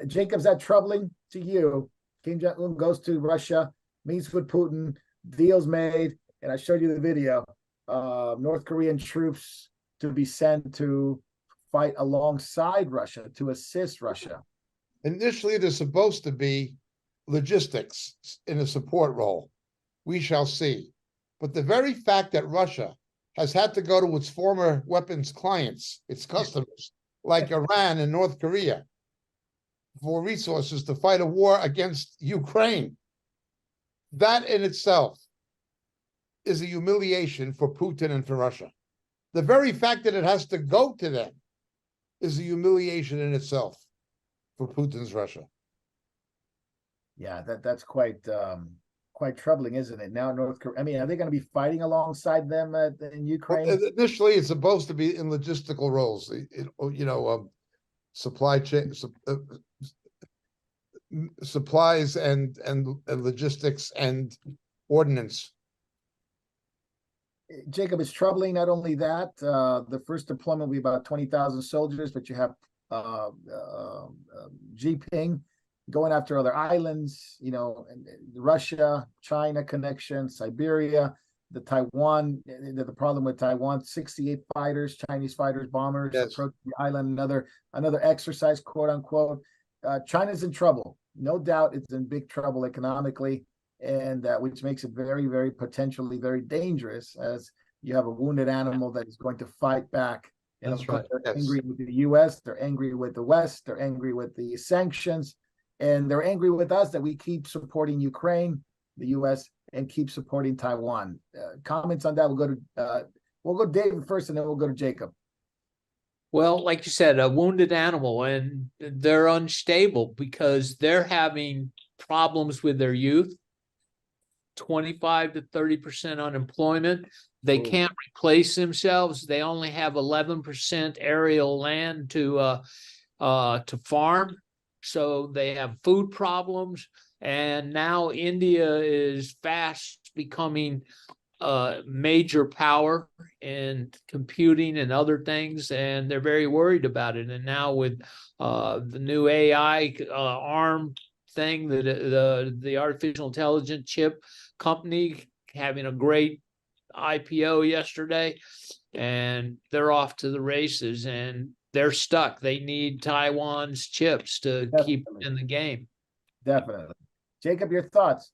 Jacob, is that troubling to you? Kim Jong-un goes to Russia, meets with Putin, deals made, and I showed you the video. North Korean troops to be sent to fight alongside Russia, to assist Russia. Initially, there's supposed to be logistics in a support role. We shall see. But the very fact that Russia has had to go to its former weapons clients, its customers, like Iran and North Korea, for resources to fight a war against Ukraine. That in itself is a humiliation for Putin and for Russia. The very fact that it has to go to them is a humiliation in itself for Putin's Russia. Yeah, that's quite troubling, isn't it? Now North Korea, I mean, are they going to be fighting alongside them in Ukraine? Well, initially, it's supposed to be in logistical roles, supply chain, supplies and logistics and ordnance. Jacob, it's troubling. Not only that, the first deployment will be about 20,000 soldiers, but you have Jinping going after other islands, Russia, China connection, Siberia, the Taiwan, the problem with Taiwan, 68 fighters, Chinese fighters, bombers approach the island, another exercise, quote unquote. China's in trouble. No doubt it's in big trouble economically, and which makes it very, very potentially very dangerous, as you have a wounded animal that is going to fight back. And That's right. They're angry with the U.S., they're angry with the West, they're angry with the sanctions, and they're angry with us that we keep supporting Ukraine, the U.S., and keep supporting Taiwan. Comments on that? We'll go David first, and then we'll go to Jacob. Well, like you said, a wounded animal, and they're unstable because they're having problems with their youth, 25 to 30% unemployment. They can't replace themselves. They only have 11% aerial land to farm. So they have food problems. And now India is fast becoming a major power in computing and other things, and they're very worried about it. And now with the new AI ARM thing, the artificial intelligence chip company having a great IPO yesterday, and they're off to the races, and they're stuck. They need Taiwan's chips to keep in the game. Definitely. Jacob, your thoughts?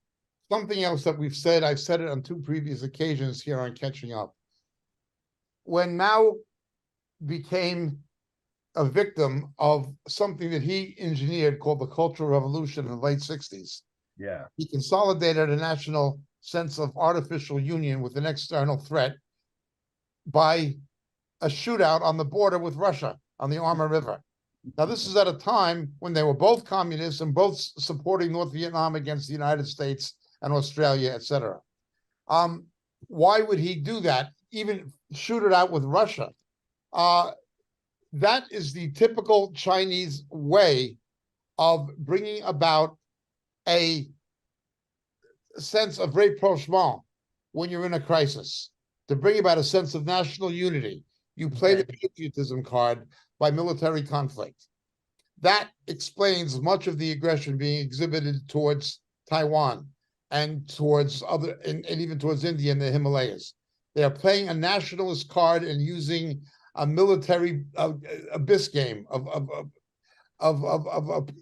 Something else that I've said it on 2 previous occasions here on Catching Up. When Mao became a victim of something that he engineered called the Cultural Revolution in the late 60s. Yeah. He consolidated a national sense of artificial union with an external threat by a shootout on the border with Russia on the Arma River. Now, this is at a time when they were both communists and both supporting North Vietnam against the United States and Australia, etc. Why would he do that? Even shoot it out with Russia? That is the typical Chinese way of bringing about a sense of rapprochement when you're in a crisis, to bring about a sense of national unity. You play the patriotism card by military conflict. That explains much of the aggression being exhibited towards Taiwan and towards and even towards India and the Himalayas. They are playing a nationalist card and using a military abyss game of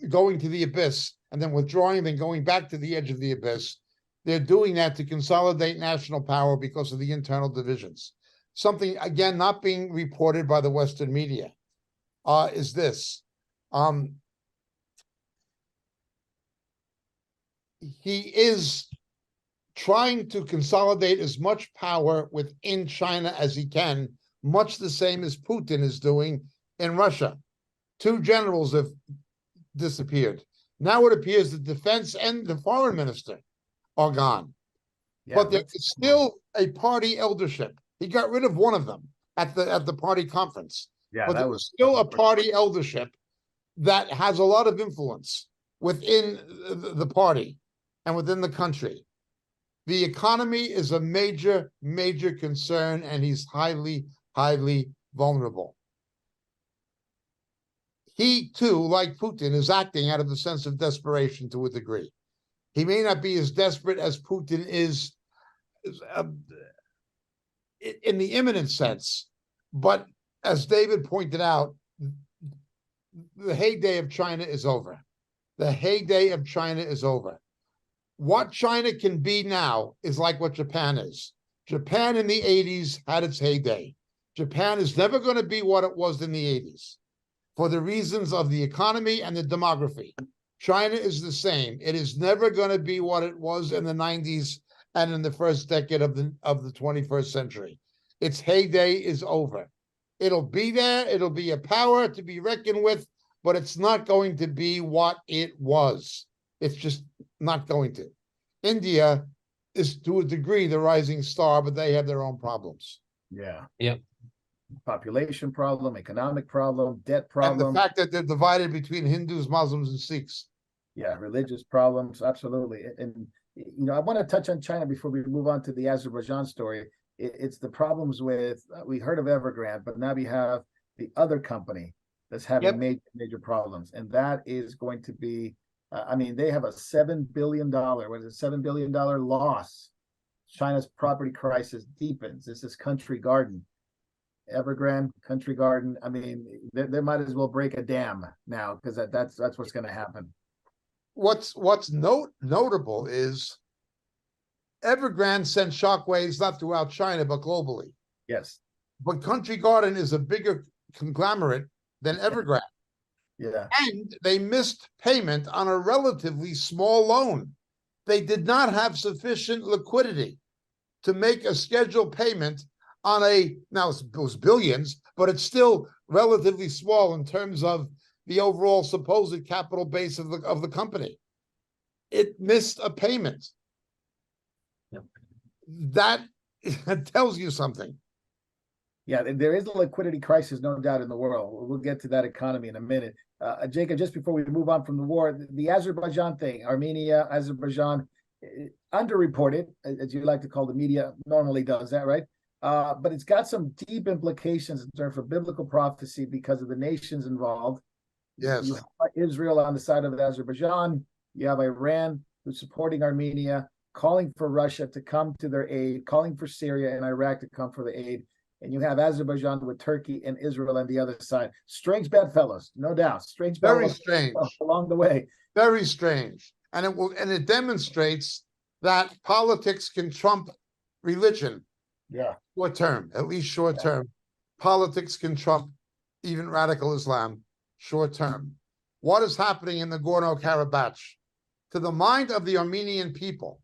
going to the abyss and then withdrawing, then going back to the edge of the abyss. They're doing that to consolidate national power because of the internal divisions. Something, again, not being reported by the Western media is this. He is trying to consolidate as much power within China as he can, much the same as Putin is doing in Russia. 2 generals have disappeared. Now it appears the defense and the foreign minister are gone. Yeah, but there is still a party eldership. He got rid of one of them at the party conference. yeah, But that there was was still a party eldership that has a lot of influence within the party and within the country. The economy is a major, major concern, and he's highly, highly vulnerable. He, too, like Putin, is acting out of a sense of desperation to a degree. He may not be as desperate as Putin is in the imminent sense, but as David pointed out, the heyday of China is over. The heyday of China is over. What China can be now is like what Japan is. Japan in the 80s had its heyday. Japan is never going to be what it was in the 80s for the reasons of the economy and the demography. China is the same. It is never going to be what it was in the 90s and in the first decade of the 21st century. Its heyday is over. It'll be there. It'll be a power to be reckoned with, but it's not going to be what it was. It's just not going to. India is, to a degree, the rising star, but they have their own problems. Yeah. Yep. Population problem, economic problem, debt And problem. the fact that they're divided between Hindus, Muslims, and Sikhs. Yeah, religious problems, absolutely. And I want to touch on China before we move on to the Azerbaijan story. It's the problems with, we heard of Evergrande, but now we have the other company that's having major problems. And that is going to be, they have a $7 billion, $7 billion loss. China's property crisis deepens. This is Country Garden. Evergrande, Country Garden. They might as well break a dam now, because that's what's going to happen. What's notable is Evergrande sent shockwaves not throughout China, but globally. Yes. But Country Garden is a bigger conglomerate than Evergrande. Yeah. And they missed payment on a relatively small loan. They did not have sufficient liquidity to make a scheduled payment on now it was billions, but it's still relatively small in terms of the overall supposed capital base of the company. It missed a payment. Yep. That tells you something. Yeah, there is a liquidity crisis, no doubt, in the world. We'll get to that economy in a minute. Jacob, just before we move on from the war, the Azerbaijan thing, Armenia, Azerbaijan, underreported, as you like to call the media, normally does that, right? But it's got some deep implications in terms of biblical prophecy because of the nations involved. Yes. You have Israel on the side of Azerbaijan. You have Iran, who's supporting Armenia, calling for Russia to come to their aid, calling for Syria and Iraq to come for the aid. And you have Azerbaijan with Turkey and Israel on the other side. Strange bedfellows, no doubt. Very strange along the way. Very strange. And it demonstrates that politics can trump religion. Yeah. Short term, at least short term. politics can trump even radical Islam short term. What is happening in Nagorno-Karabakh? To the mind of the Armenian people,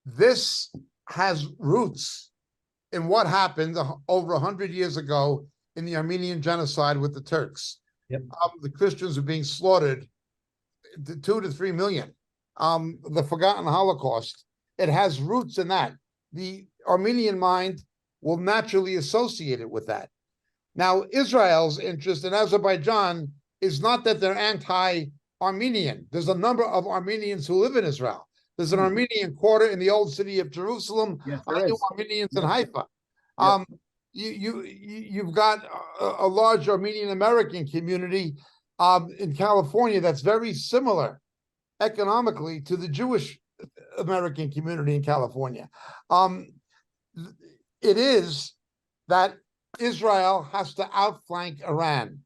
this has roots in what happened over 100 years ago in the Armenian genocide with the Turks. Yep. The Christians are being slaughtered, 2 to 3 million. The forgotten Holocaust. It has roots in that. The Armenian mind will naturally associate it with that. Now, Israel's interest in Azerbaijan is not that they're anti-Armenian. There's a number of Armenians who live in Israel. There's an Armenian quarter in the old city of Jerusalem. Yes, I there knew is. Armenians in Yep. Haifa. Yep. You've got a large Armenian American community in California that's very similar economically to the Jewish American community in California. It is that Israel has to outflank Iran,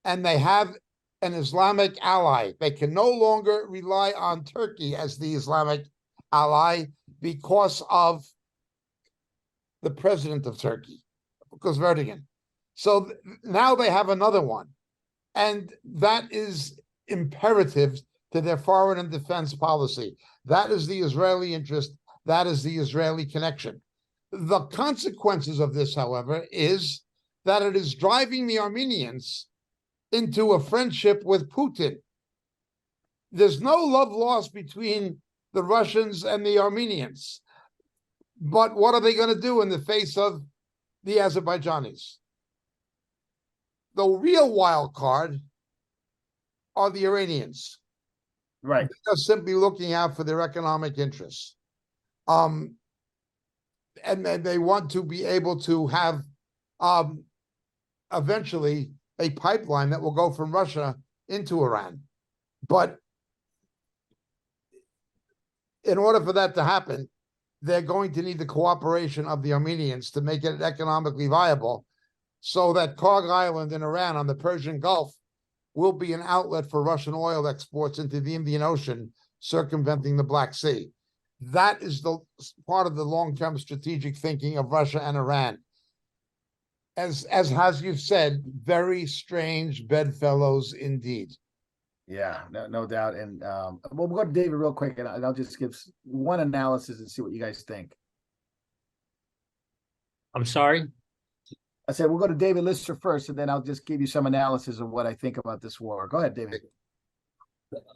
and they have an Islamic ally. They can no longer rely on Turkey as the Islamic ally because of the president of Turkey, because Erdogan. So now they have another one, and that is imperative to their foreign and defense policy. That is the Israeli interest. That is the Israeli connection. The consequences of this, however, is that it is driving the Armenians into a friendship with Putin. There's no love lost between the Russians and the Armenians. But what are they going to do in the face of the Azerbaijanis? The real wild card are the Iranians. Right. They're simply looking out for their economic interests. And they want to be able to have eventually a pipeline that will go from Russia into Iran. But in order for that to happen, they're going to need the cooperation of the Armenians to make it economically viable, so that Karg Island in Iran on the Persian Gulf will be an outlet for Russian oil exports into the Indian Ocean, circumventing the Black Sea. That is the part of the long-term strategic thinking of Russia and Iran. As you've said, very strange bedfellows indeed. Yeah, no doubt. And we'll go to David real quick, and I'll just give one analysis and see what you guys think. I'm sorry. I said we'll go to David Lister first, and then I'll just give you some analysis of what I think about this war. Go ahead, David.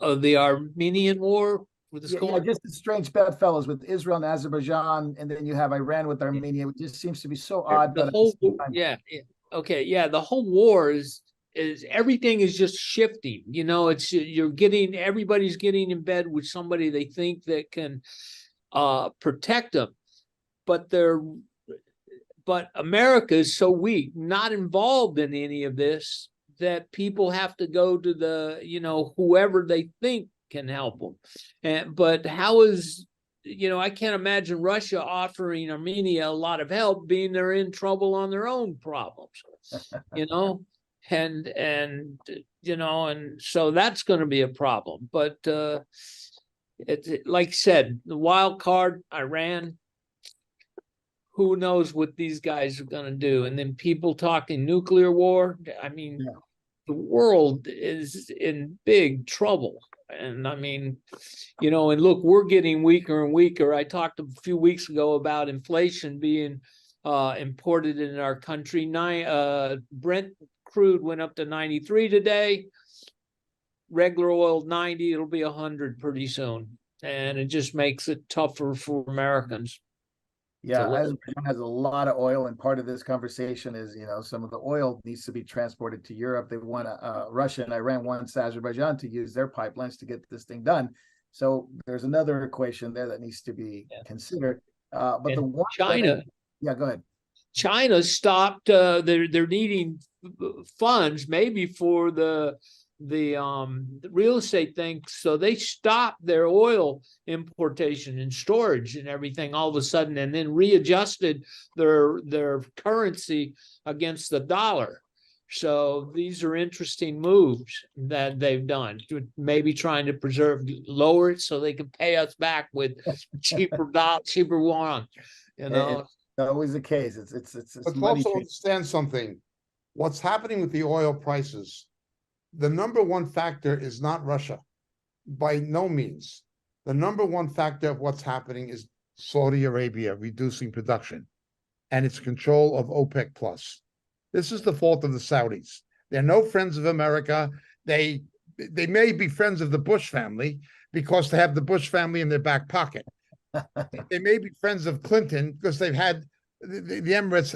The Armenian War with the Yeah, just the strange bedfellows with Israel and Azerbaijan, and then you have Iran with Armenia. It just seems to be so odd. The But whole, okay, the whole war is everything is just shifting. You know, everybody's getting in bed with somebody they think that can protect them, but America is so weak, not involved in any of this, that people have to go to whoever they think can help them. But how is, I can't imagine Russia offering Armenia a lot of help, being they're in trouble on their own problems, and so that's going to be a problem. But it's like I said, the wild card, Iran. Who knows what these guys are going to do? And then people talking nuclear war. I mean, The world is in big trouble. And I mean, and look, we're getting weaker and weaker. I talked a few weeks ago about inflation being imported in our country. Brent crude went up to 93 today. Regular oil 90. It'll be 100 pretty soon. And it just makes it tougher for Americans. Yeah, Azerbaijan has a lot of oil, and part of this conversation is, some of the oil needs to be transported to Europe. They want Russia and Iran wants Azerbaijan to use their pipelines to get this thing done. So there's another equation there that needs to be considered. But the one China, go ahead. China stopped. They're needing funds maybe for the real estate thing, so they stopped their oil importation and storage and everything all of a sudden, and then readjusted their currency against the dollar. So these are interesting moves that they've done, maybe trying to lower it so they can pay us back with cheaper yuan. The always the case. It's Let's money also changing. understand something. What's happening with the oil prices, the number one factor is not Russia, by no means. The number one factor of what's happening is Saudi Arabia reducing production and its control of OPEC plus. This is the fault of the Saudis. They're no friends of America. They may be friends of the Bush family because they have the Bush family in their back pocket. They may be friends of Clinton because they've had the Emirates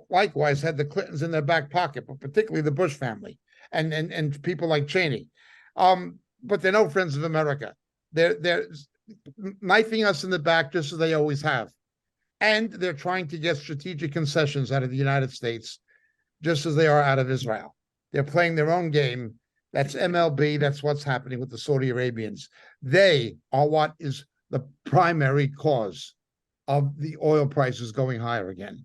likewise had the Clintons in their back pocket, but particularly the Bush family and people like Cheney. But they're no friends of America. They're knifing us in the back just as they always have. And they're trying to get strategic concessions out of the United States, just as they are out of Israel. They're playing their own game. That's MLB. That's what's happening with the Saudi Arabians. They are what is the primary cause of the oil prices going higher again.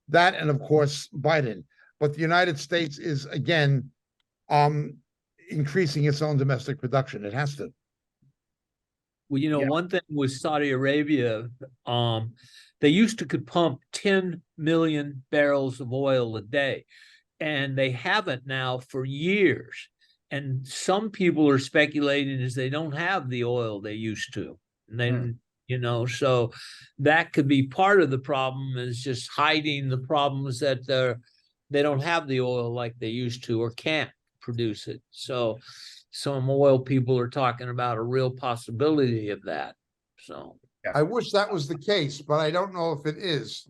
That, and of course, Biden. But the United States is, again, increasing its own domestic production. It has to. Well, Yeah. one thing with Saudi Arabia, they used to could pump 10 million barrels of oil a day, and they haven't now for years. And some people are speculating is they don't have the oil they used to. And then, so that could be part of the problem, is just hiding the problems that they don't have the oil like they used to or can't produce it. So some oil people are talking about a real possibility of that. So I wish that was the case, but I don't know if it is.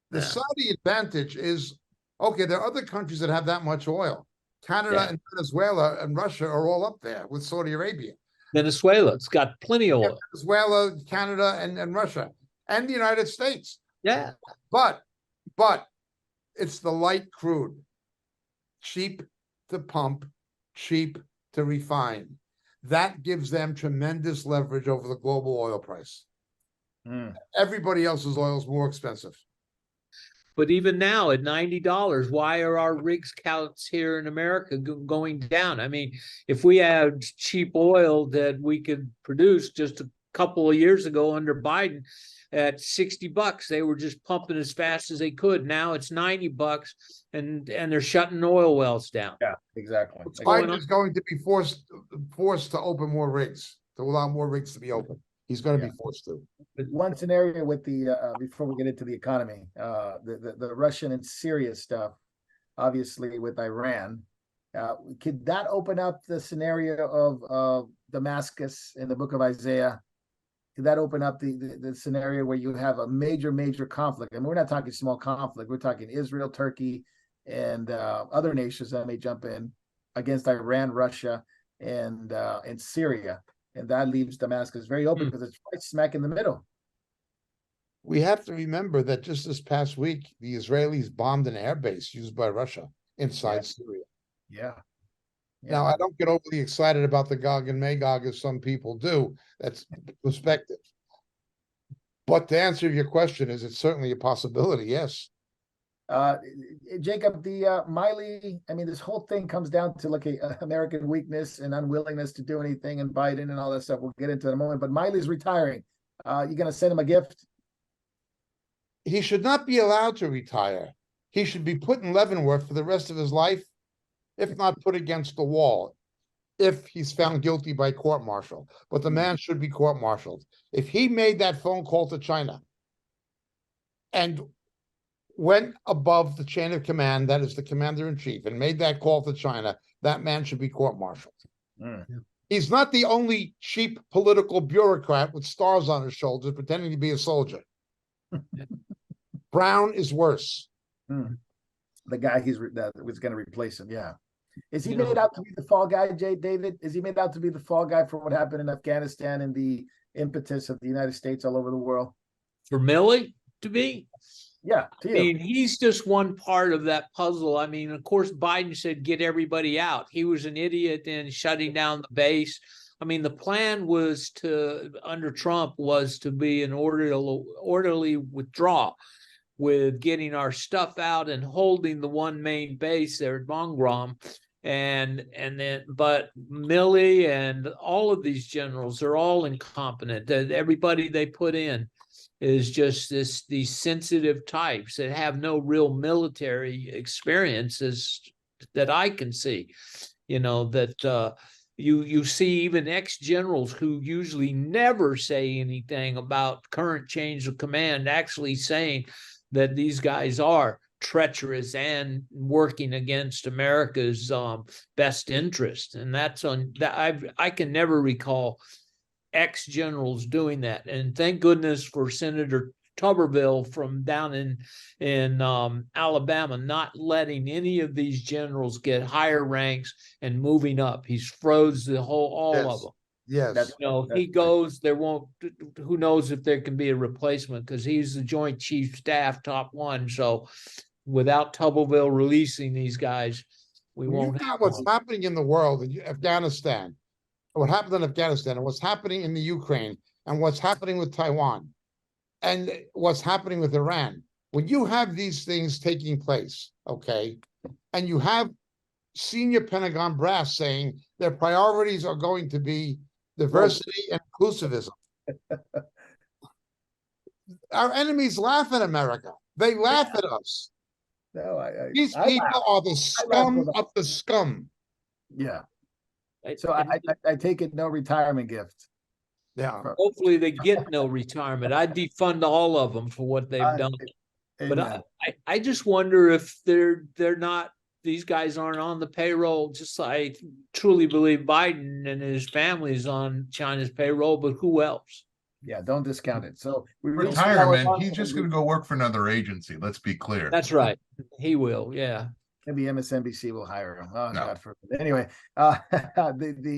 The Yeah. Saudi advantage is, okay, there are other countries that have that much oil. Canada Yeah. and Venezuela and Russia are all up there with Saudi Arabia. Venezuela's got plenty of oil. Venezuela, Canada, and Russia, and the United States. Yeah. But it's the light crude. Cheap to pump, cheap to refine. That gives them tremendous leverage over the global oil price. Everybody else's oil is more expensive. But even now at $90, why are our rigs counts here in America going down? I mean, if we had cheap oil that we could produce just a couple of years ago under Biden at $60, they were just pumping as fast as they could. Now it's $90 and they're shutting oil wells down. Yeah, exactly. Biden is going to be forced to open more rigs, to allow more rigs to be open. He's going to be forced to. But one scenario with the before we get into the economy, the Russian and Syria stuff, obviously with Iran, could that open up the scenario of Damascus in the book of Isaiah? Could that open up the scenario where you have a major conflict? I mean, we're not talking small conflict. We're talking Israel, Turkey, and other nations that may jump in against Iran, Russia, and Syria. And that leaves Damascus very open because it's right smack in the middle. We have to remember that just this past week, the Israelis bombed an airbase used by Russia inside Syria. Yeah. Now, I don't get overly excited about the Gog and Magog as some people do. That's perspective. But to answer your question, is it certainly a possibility? Yes. Jacob, the Miley, I mean, this whole thing comes down to like a American weakness and unwillingness to do anything, and Biden and all that stuff. We'll get into it in a moment. But Miley's retiring. You gonna send him a gift? He should not be allowed to retire. He should be put in Leavenworth for the rest of his life, if not put against the wall, if he's found guilty by court-martial. But the man should be court-martialed. If he made that phone call to China and went above the chain of command, that is the commander-in-chief, and made that call to China, that man should be court-martialed. He's not the only cheap political bureaucrat with stars on his shoulders pretending to be a soldier. Brown is worse. The guy that was going to replace him, yeah. Is he made out to be the fall guy, David? Is he made out to be the fall guy for what happened in Afghanistan and the impetus of the United States all over the world? For Milley to be? Yeah, to you. I mean, he's just one part of that puzzle. I mean, of course, Biden said get everybody out. He was an idiot in shutting down the base. I mean, the plan was under Trump was to be an orderly withdrawal, with getting our stuff out and holding the one main base there at Bagram. But Milley and all of these generals are all incompetent. Everybody they put in is just these sensitive types that have no real military experiences that I can see. That you see even ex-generals who usually never say anything about current change of command actually saying that these guys are treacherous and working against America's best interest. And that's on that. I can never recall ex-generals doing that. And thank goodness for Senator Tuberville from down in Alabama not letting any of these generals get higher ranks and moving up. He's froze all of them. Yes. He goes, there won't, who knows if there can be a replacement, because he's the Joint Chief Staff top one. So without Tuberville releasing these guys, we won't have what's one. happening in the world, in Afghanistan, what happened in Afghanistan, and what's happening in the Ukraine, and what's happening with Taiwan, and what's happening with Iran. When you have these things taking place, okay, and you have senior Pentagon brass saying their priorities are going to be diversity and inclusivism, our enemies laugh at America. They laugh at us. No, These people are the scum of the scum. Yeah. So I take it no retirement gift. Yeah. Hopefully they get no retirement. I defund all of them for what they've done. But I just wonder if they're not, these guys aren't on the payroll. Just I truly believe Biden and his family is on China's payroll, but who else? Yeah, don't discount it. So retirement, he's just going to go work for another agency. Let's be clear. That's right. He will. Yeah. Maybe MSNBC will hire him. Oh, No. God forbid. Anyway,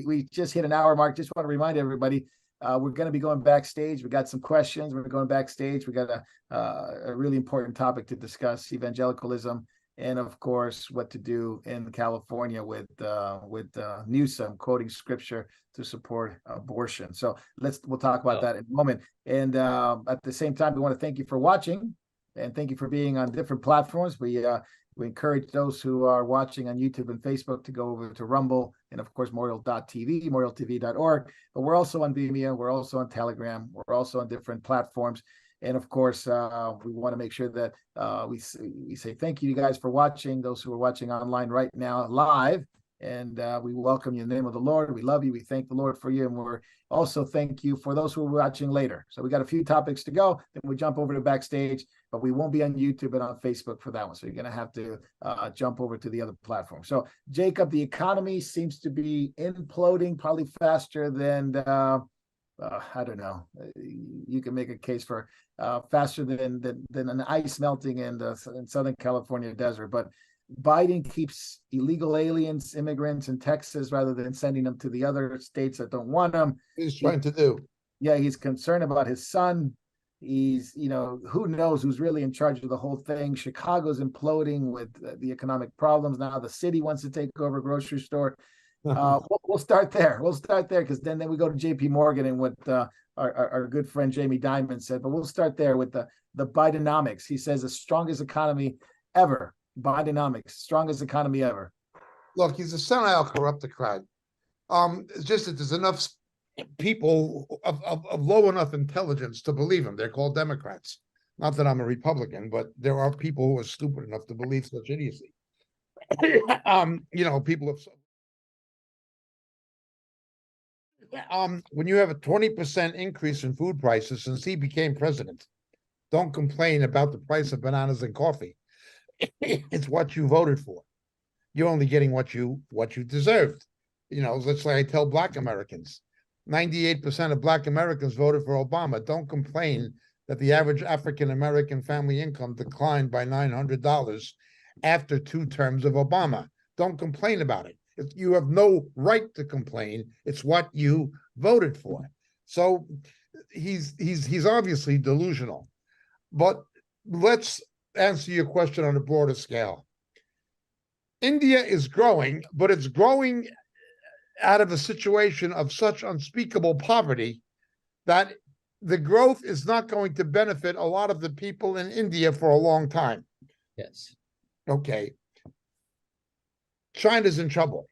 we just hit an hour mark. Just want to remind everybody, we're going to be going backstage. We got some questions. We're going backstage. We got a really important topic to discuss: evangelicalism, and of course, what to do in California with Newsom quoting scripture to support abortion. So we'll talk about that in a moment. And at the same time, we want to thank you for watching, and thank you for being on different platforms. We encourage those who are watching on YouTube and Facebook to go over to Rumble and, of course, Memorial.tv, memorialtv.org. But we're also on Vimeo. We're also on Telegram. We're also on different platforms. And, of course, we want to make sure that we say thank you guys for watching, those who are watching online right now live. And we welcome you in the name of the Lord. We love you. We thank the Lord for you. And we're also thank you for those who are watching later. So we got a few topics to go. Then we jump over to backstage, but we won't be on YouTube and on Facebook for that one. So you're going to have to jump over to the other platform. So Jacob, the economy seems to be imploding probably faster than, I don't know. You can make a case for faster than an ice melting in Southern California desert. But Biden keeps illegal aliens, immigrants in Texas rather than sending them to the other states that don't want them. He's trying to do. Yeah, he's concerned about his son. He's, who knows who's really in charge of the whole thing. Chicago's imploding with the economic problems. Now the city wants to take over a grocery store. We'll start there. We'll start there because then we go to JP Morgan and what our good friend Jamie Dimon said. But we'll start there with the Bidenomics. He says the strongest economy ever. Bidenomics, strongest economy ever. Look, he's a senile corruptocrat. It's just that there's enough people of low enough intelligence to believe him. They're called Democrats. Not that I'm a Republican, but there are people who are stupid enough to believe such idiocy. People have. When you have a 20% increase in food prices since he became president, don't complain about the price of bananas and coffee. It's what you voted for. You're only getting what you deserved. That's like I tell Black Americans. 98% of Black Americans voted for Obama. Don't complain that the average African-American family income declined by $900 after 2 terms of Obama. Don't complain about it. You have no right to complain. It's what you voted for. So he's obviously delusional. But let's answer your question on a broader scale. India is growing, but it's growing out of a situation of such unspeakable poverty that the growth is not going to benefit a lot of the people in India for a long time. Yes. Okay. China's in trouble.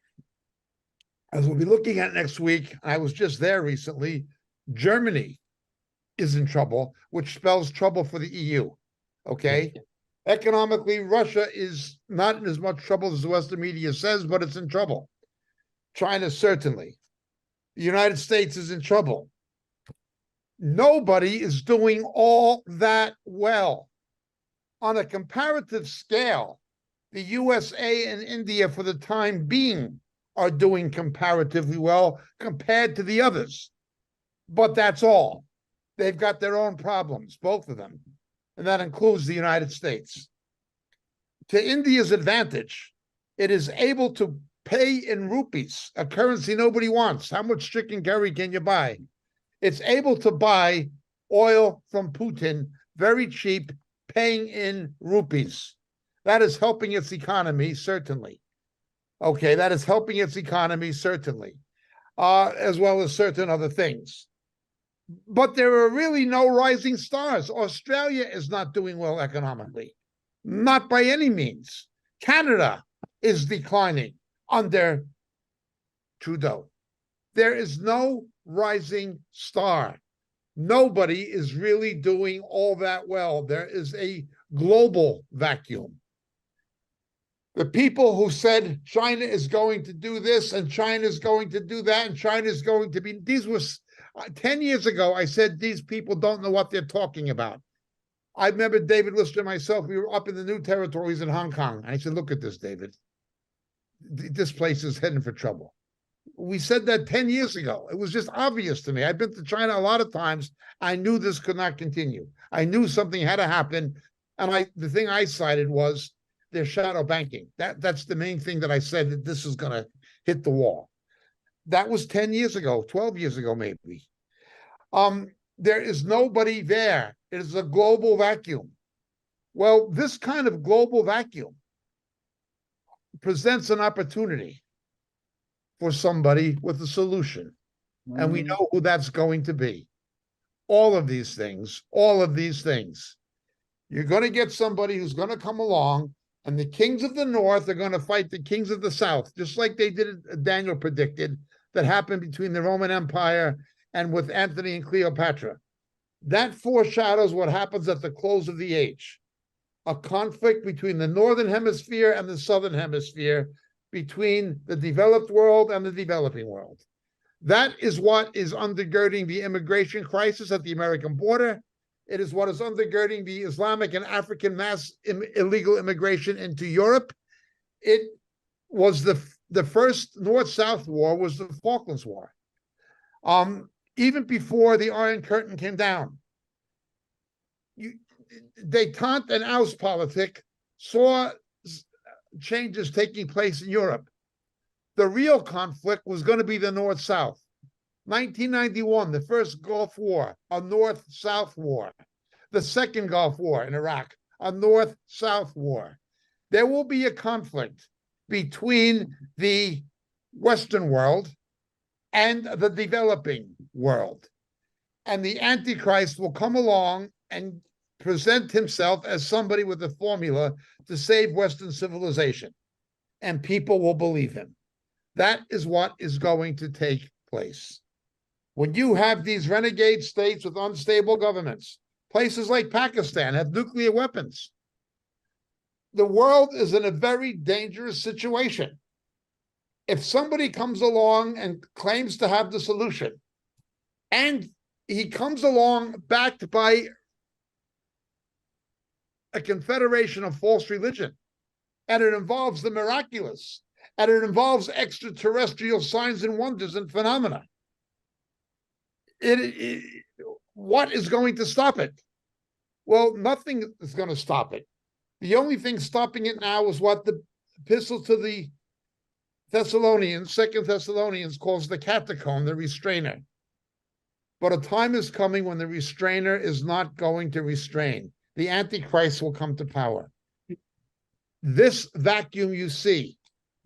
As we'll be looking at next week, I was just there recently, Germany is in trouble, which spells trouble for the EU. Okay. Economically, Russia is not in as much trouble as the Western media says, but it's in trouble. China, certainly. The United States is in trouble. Nobody is doing all that well. On a comparative scale, the USA and India, for the time being, are doing comparatively well compared to the others. But that's all. They've got their own problems, both of them. And that includes the United States. To India's advantage, it is able to pay in rupees, a currency nobody wants. How much chicken curry can you buy? It's able to buy oil from Putin very cheap, paying in rupees. That is helping its economy, certainly. Okay, that is helping its economy, certainly, as well as certain other things. But there are really no rising stars. Australia is not doing well economically, not by any means. Canada is declining under Trudeau. There is no rising star. Nobody is really doing all that well. There is a global vacuum. The people who said China is going to do this and China is going to do that and China is going to be, these were 10 years ago, I said these people don't know what they're talking about. I remember David Lister and myself, we were up in the new territories in Hong Kong. And I said, look at this, David. This place is heading for trouble. We said that 10 years ago. It was just obvious to me. I've been to China a lot of times. I knew this could not continue. I knew something had to happen. And the thing I cited was their shadow banking. That's the main thing that I said, that this is going to hit the wall. That was 10 years ago, 12 years ago, maybe. There is nobody there. It is a global vacuum. Well, this kind of global vacuum presents an opportunity for somebody with a solution. And we know who that's going to be. All of these things. You're going to get somebody who's going to come along, and the kings of the north are going to fight the kings of the south, just like they did, Daniel predicted, that happened between the Roman Empire and with Antony and Cleopatra. That foreshadows what happens at the close of the age. A conflict between the northern hemisphere and the southern hemisphere, between the developed world and the developing world. That is what is undergirding the immigration crisis at the American border. It is what is undergirding the Islamic and African mass illegal immigration into Europe. It was the first North-South war was the Falklands War. Even before the Iron Curtain came down, détente and Ostpolitik saw changes taking place in Europe. The real conflict was going to be the North-South. 1991, the first Gulf War, a North-South war. The second Gulf War in Iraq, a North-South war. There will be a conflict between the Western world and the developing world. And the Antichrist will come along and present himself as somebody with a formula to save Western civilization. And people will believe him. That is what is going to take place. When you have these renegade states with unstable governments, places like Pakistan have nuclear weapons. The world is in a very dangerous situation. If somebody comes along and claims to have the solution, and he comes along backed by a confederation of false religion, and it involves the miraculous, and it involves extraterrestrial signs and wonders and phenomena, what is going to stop it? Well, nothing is going to stop it. The only thing stopping it now is what the epistle to the Thessalonians, 2 Thessalonians, calls the catacomb, the restrainer. But a time is coming when the restrainer is not going to restrain. The Antichrist will come to power. This vacuum you see,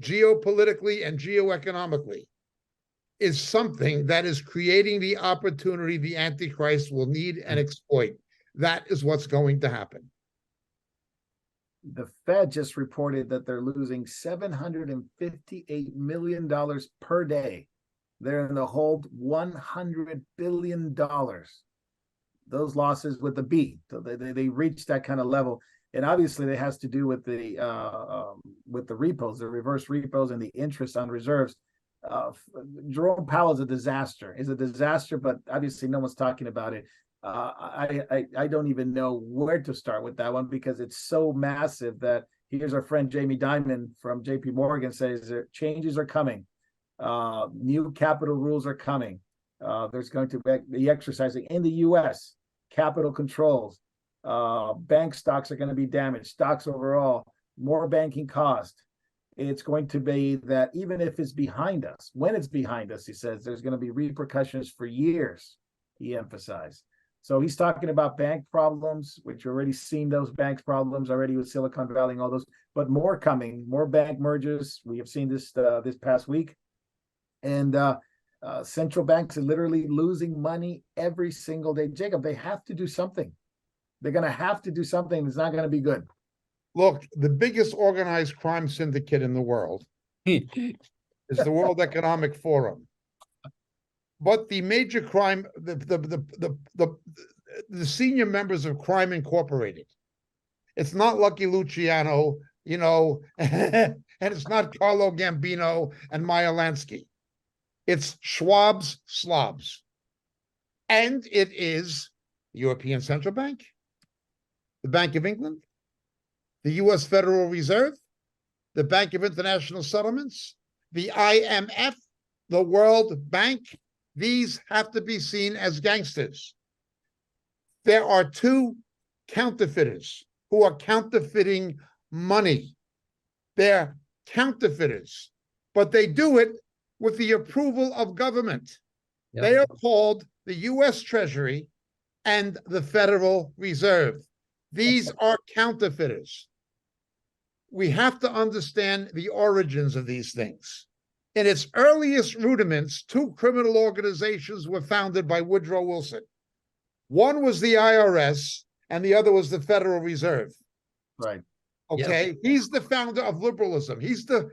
geopolitically and geoeconomically, is something that is creating the opportunity the Antichrist will need and exploit. That is what's going to happen. The Fed just reported that they're losing $758 million per day. They're in the hold $100 billion. those losses with the B. So they reached that kind of level. And obviously that has to do with the repos, the reverse repos and the interest on reserves. Jerome Powell is a disaster. He's a disaster, but obviously no one's talking about it. I don't even know where to start with that one because it's so massive that here's our friend Jamie Dimon from JP Morgan says that changes are coming. New capital rules are coming. There's going to be exercising in the US, capital controls. Bank stocks are going to be damaged, stocks overall, more banking cost. It's going to be that even if it's behind us, when it's behind us, he says there's going to be repercussions for years, he emphasized. So he's talking about bank problems, which we've already seen those banks problems already with Silicon Valley and all those, but more coming, more bank mergers. We have seen this this past week. And central banks are literally losing money every single day. Jacob, they have to do something. They're going to have to do something. It's not going to be good. Look, the biggest organized crime syndicate in the world is the World Economic Forum. But the major crime, the senior members of Crime Incorporated, it's not Lucky Luciano, you know, and it's not Carlo Gambino and Meyer Lansky. It's Schwab's slobs. And it is the European Central Bank, the Bank of England, the US Federal Reserve, the Bank of International Settlements, the IMF, the World Bank. These have to be seen as gangsters. There are two counterfeiters who are counterfeiting money. They're counterfeiters, but they do it with the approval of government. Yep. They are called the US Treasury and the Federal Reserve. These are counterfeiters. We have to understand the origins of these things. In its earliest rudiments, two criminal organizations were founded by Woodrow Wilson. One was the IRS, and the other was the Federal Reserve. Right. Okay. Yep. He's the founder of liberalism. He's the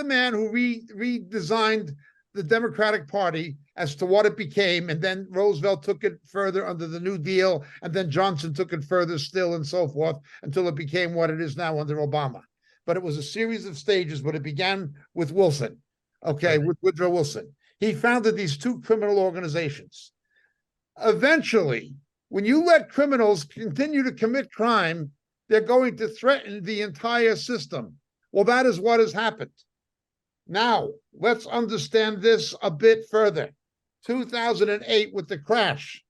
man who redesigned the Democratic Party as to what it became, and then Roosevelt took it further under the New Deal, and then Johnson took it further still, and so forth, until it became what it is now under Obama. But it was a series of stages, but it began with Wilson. Okay, with Woodrow Wilson. He founded these two criminal organizations. Eventually, when you let criminals continue to commit crime, they're going to threaten the entire system. Well, that is what has happened. Now, let's understand this a bit further. 2008 with the crash.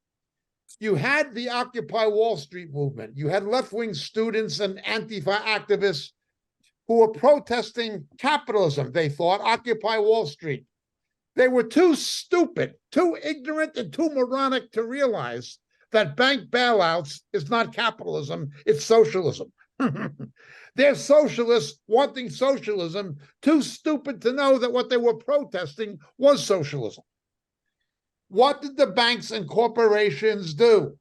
You had the Occupy Wall Street movement. You had left-wing students and Antifa activists who were protesting capitalism, they thought, Occupy Wall Street. They were too stupid, too ignorant, and too moronic to realize that bank bailouts is not capitalism, it's socialism. They're socialists wanting socialism, too stupid to know that what they were protesting was socialism. What did the banks and corporations do?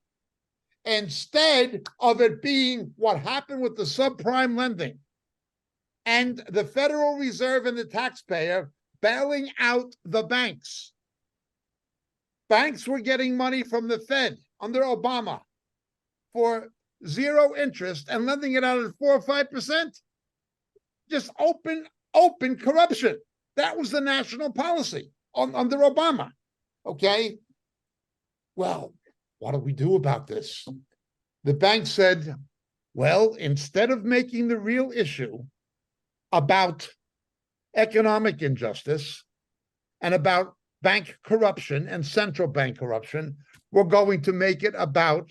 Instead of it being what happened with the subprime lending, and the Federal Reserve and the taxpayer bailing out the banks. Banks were getting money from the Fed under Obama for 0 interest and lending it out at 4 or 5%. Just open corruption. That was the national policy under Obama. Okay? Well, what do we do about this? The bank said, well, instead of making the real issue about economic injustice and about bank corruption and central bank corruption, we're going to make it about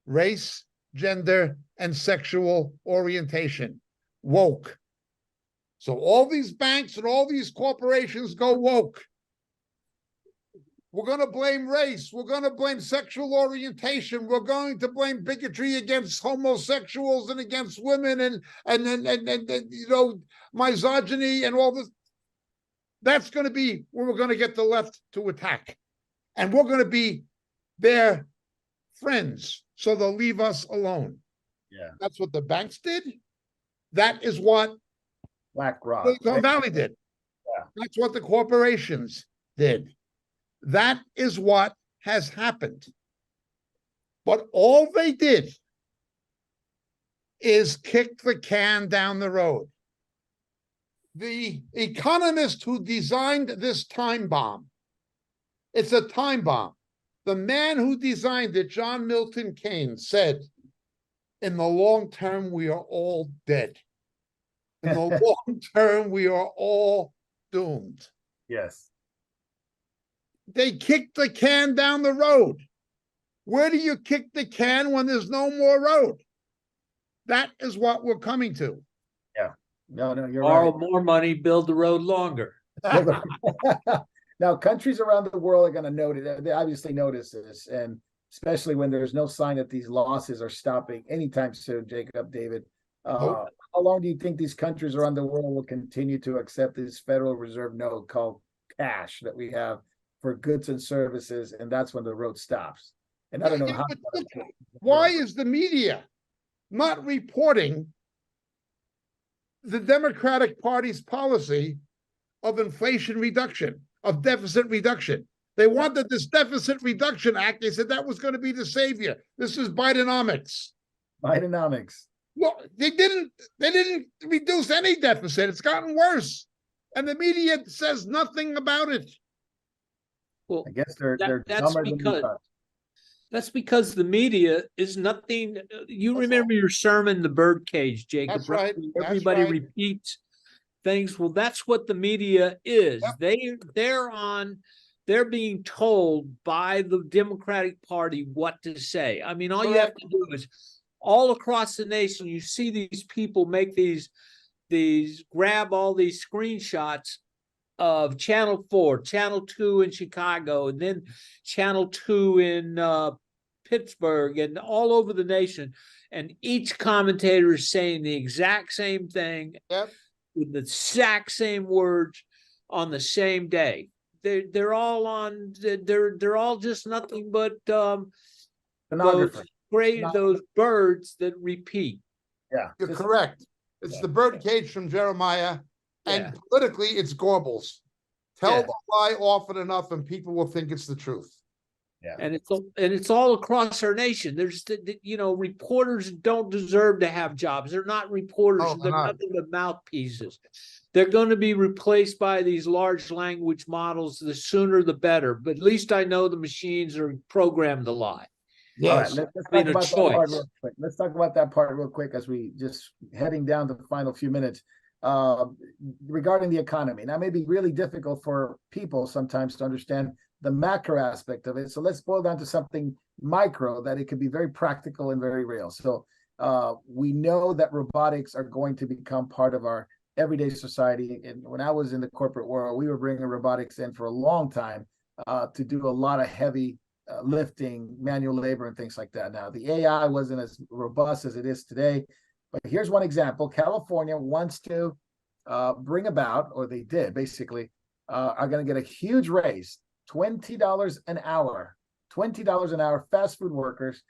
race, gender, and sexual orientation. Woke. So all these banks and all these corporations go woke. We're going to blame race. We're going to blame sexual orientation. We're going to blame bigotry against homosexuals and against women and you know, misogyny and all this. That's going to be where we're going to get the left to attack. And we're going to be their friends, so they'll leave us alone. Yeah. That's what the banks did. That is what BlackRock, Silicon Valley did. Yeah. That's what the corporations did. That is what has happened. But all they did is kick the can down the road. The economist who designed this time bomb, it's a time bomb. The man who designed it, John Milton Keynes, said, in the long term, we are all dead. In the long term, we are all doomed. Yes. They kicked the can down the road. Where do you kick the can when there's no more road? That is what we're coming to. Yeah. No, you're Borrow right. more money, build the road longer. Now, countries around the world are going to notice. They obviously notice this, and especially when there's no sign that these losses are stopping anytime soon. Jacob, David, Nope. how long do you think these countries around the world will continue to accept this Federal Reserve note called cash that we have for goods and services, and that's when the road stops? And I don't know how. Why is the media not reporting the Democratic Party's policy of inflation reduction, of deficit reduction? They wanted this Deficit Reduction Act. They said that was going to be the savior. This is Bidenomics. Bidenomics. Well, they didn't reduce any deficit. It's gotten worse. And the media says nothing about it. Well, I guess they're that's dumber than we because thought. that's because the media is nothing. You That's remember your sermon, The Birdcage, Jacob? That's right. That's Everybody right. repeats things. Well, that's what the media is. Yep. They're being told by the Democratic Party what to say. I mean, all you have to do is all across the nation, you see these people make these grab all these screenshots of Channel 4, Channel 2 in Chicago, and then Channel 2 in Pittsburgh, and all over the nation. And each commentator is saying the exact same thing with the exact same words on the same day. They're all on. They're all just nothing but those birds that repeat. Yeah, You're correct. It's the birdcage from Jeremiah. And politically, it's Goebbels. Tell the lie often enough, and people will think it's the truth. Yeah, and it's all across our nation. There's reporters don't deserve to have jobs. They're not reporters. No, they're nothing but mouthpieces. They're going to be replaced by these large language models. The sooner, the better. But at least I know the machines are programmed to lie. Yes. All right, let's talk about that part real quick. Let's talk about that part real quick as we just heading down the final few minutes. Regarding the economy. Now, it may be really difficult for people sometimes to understand the macro aspect of it. So let's boil down to something micro that it could be very practical and very real. So we know that robotics are going to become part of our everyday society. And when I was in the corporate world, we were bringing robotics in for a long time to do a lot of heavy lifting, manual labor, and things like that. Now, the AI wasn't as robust as it is today. But here's one example. California wants to bring about, or they did basically, are going to get a huge raise, $20 an hour, fast food workers.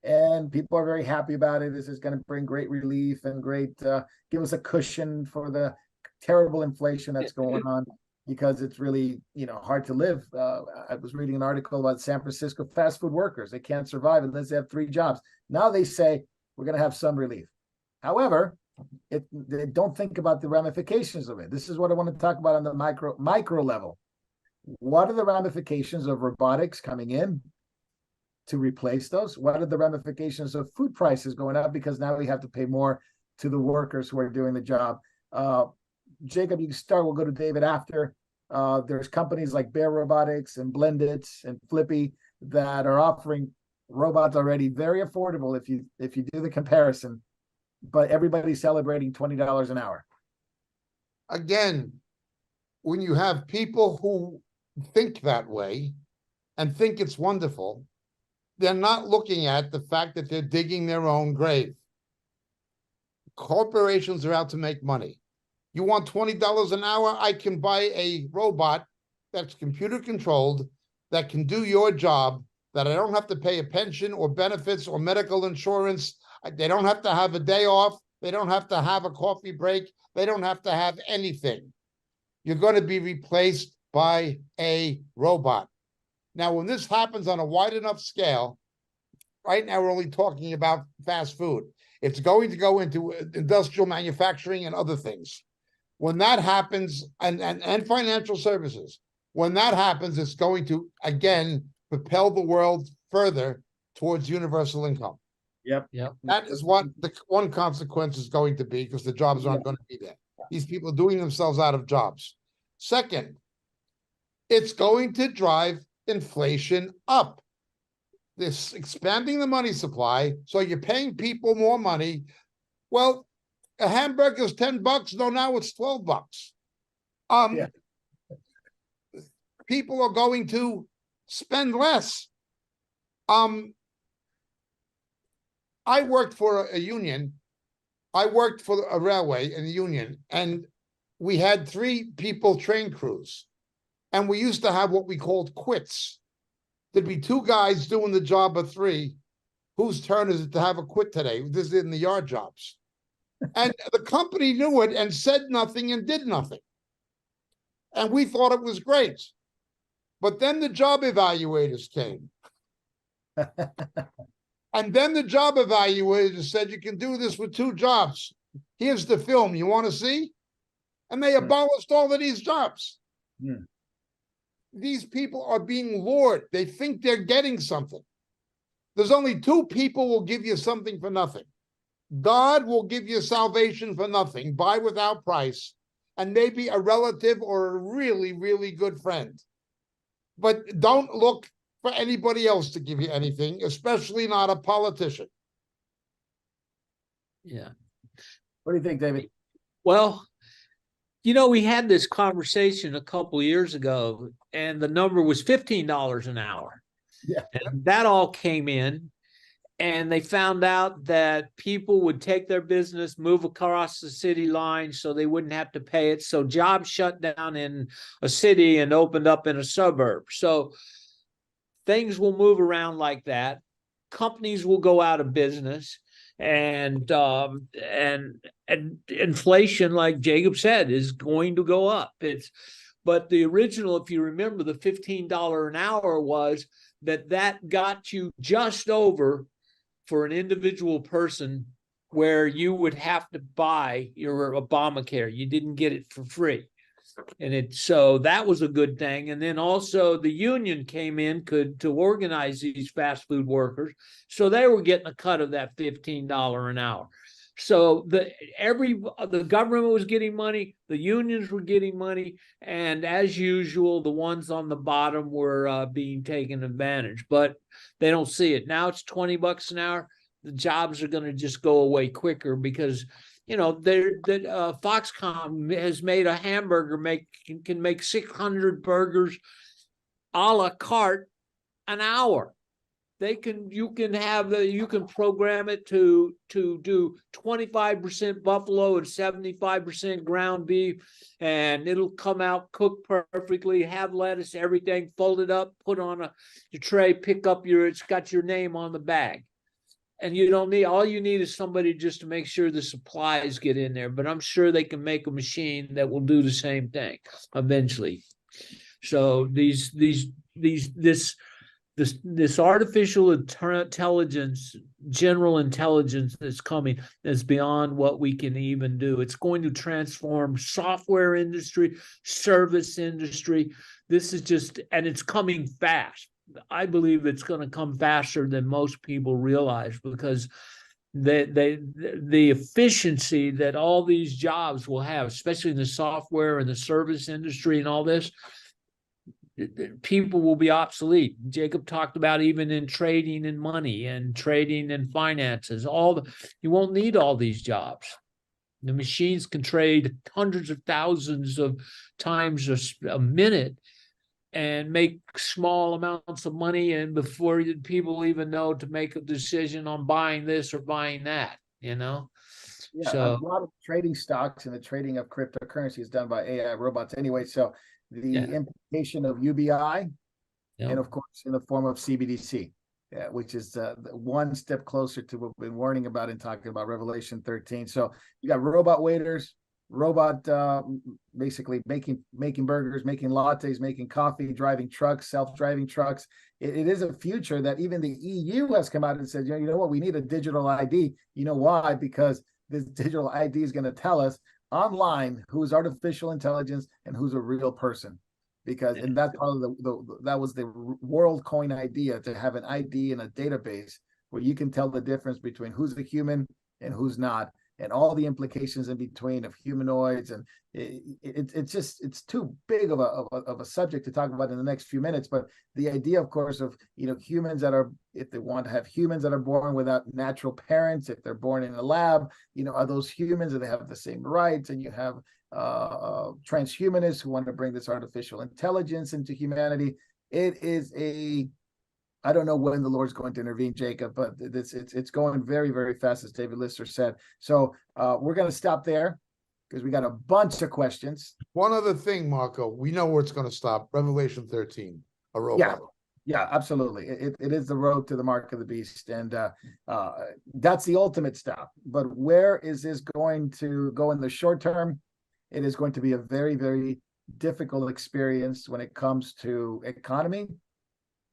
And people are very happy about it. This is going to bring great relief and give us a cushion for the terrible inflation that's going on, because it's really, hard to live. I was reading an article about San Francisco fast food workers. They can't survive unless they have 3 jobs. Now they say we're going to have some relief. However, they don't think about the ramifications of it. This is what I want to talk about on the micro level. What are the ramifications of robotics coming in to replace those? What are the ramifications of food prices going up because now we have to pay more to the workers who are doing the job? Jacob, you can start. We'll go to David after. There's companies like Bear Robotics and Blendit and Flippy that are offering robots already very affordable if you do the comparison. But everybody's celebrating $20 an hour. Again, when you have people who think that way and think it's wonderful, they're not looking at the fact that they're digging their own grave. Corporations are out to make money. You want $20 an hour? I can buy a robot that's computer controlled that can do your job, that I don't have to pay a pension or benefits or medical insurance. They don't have to have a day off. They don't have to have a coffee break. They don't have to have anything. You're going to be replaced by a robot. Now, when this happens on a wide enough scale, right now we're only talking about fast food. It's going to go into industrial manufacturing and other things. When that happens, and financial services, when that happens, it's going to, again, propel the world further towards universal income. Yep. That is what the one consequence is going to be, because the jobs aren't going to be there. These people are doing themselves out of jobs. Second, it's going to drive inflation up. This expanding the money supply, so you're paying people more money. Well, a hamburger is $10. No, now it's $12. Yeah. People are going to spend less. I worked for a union. I worked for a railway in the union, and we had 3 people train crews, and we used to have what we called quits. There'd be 2 guys doing the job of 3. Whose turn is it to have a quit today? This is in the yard jobs. And the company knew it and said nothing and did nothing. And we thought it was great. But then the job evaluators came. And then the job evaluators said, you can do this with 2 jobs. Here's the film. You want to see? And they abolished all of these jobs. These people are being lured. They think they're getting something. There's only 2 people will give you something for nothing. God will give you salvation for nothing, buy without price, and maybe a relative or a really, really good friend. But don't look for anybody else to give you anything, especially not a politician. Yeah. What do you think, David? Well, we had this conversation a couple of years ago, and the number was $15 an hour. Yeah. And that all came in, and they found out that people would take their business, move across the city line so they wouldn't have to pay it. So jobs shut down in a city and opened up in a suburb. So things will move around like that. Companies will go out of business, and inflation, like Jacob said, is going to go up. But the original, if you remember, the $15 an hour was that got you just over for an individual person where you would have to buy your Obamacare. You didn't get it for free. So that was a good thing. And then also the union came in to organize these fast food workers. So they were getting a cut of that $15 an hour. So the government was getting money, the unions were getting money, and as usual, the ones on the bottom were being taken advantage. But they don't see it now. It's $20 an hour. The jobs are going to just go away quicker because Foxconn has made a hamburger can make 600 burgers a la carte an hour. You can program it to do 25% buffalo and 75% ground beef, and it'll come out cooked perfectly, have lettuce, everything folded up, put on your tray, pick up it's got your name on the bag. And all you need is somebody just to make sure the supplies get in there. But I'm sure they can make a machine that will do the same thing eventually. So this artificial intelligence, general intelligence that's coming is beyond what we can even do. It's going to transform software industry, service industry. This is and it's coming fast. I believe it's going to come faster than most people realize, because the efficiency that all these jobs will have, especially in the software and the service industry and all this, people will be obsolete. Jacob talked about even in trading and money and trading and finances. You won't need all these jobs. The machines can trade hundreds of thousands of times a minute and make small amounts of money, and before people even know to make a decision on buying this or buying that, Yeah, So a lot of trading stocks and the trading of cryptocurrency is done by AI robots anyway. So the implication of UBI, and of course in the form of CBDC, which is one step closer to what we've been warning about and talking about Revelation 13. So you got robot waiters, robot, basically making burgers, making lattes, making coffee, driving trucks, self-driving trucks. It is a future that even the EU has come out and said, you know what, we need a digital ID. You know why? Because this digital ID is going to tell us online who's artificial intelligence and who's a real person. Because and that's part of that was the WorldCoin idea, to have an ID in a database where you can tell the difference between who's a human and who's not, and all the implications in between of humanoids. And it's too big of a subject to talk about in the next few minutes. But the idea, of course, of humans that are, if they want to have humans that are born without natural parents, if they're born in a lab, are those humans, and they have the same rights? And you have transhumanists who want to bring this artificial intelligence into humanity. It is I don't know when the Lord's going to intervene, Jacob, but it's going very, very fast, as David Lister said. So we're going to stop there because we got a bunch of questions. One other thing, Marco, we know where it's going to stop. Revelation 13, a robot. Yeah, absolutely. It is the road to the mark of the beast, and that's the ultimate stop. But where is this going to go in the short term? It is going to be a very, very difficult experience when it comes to economy,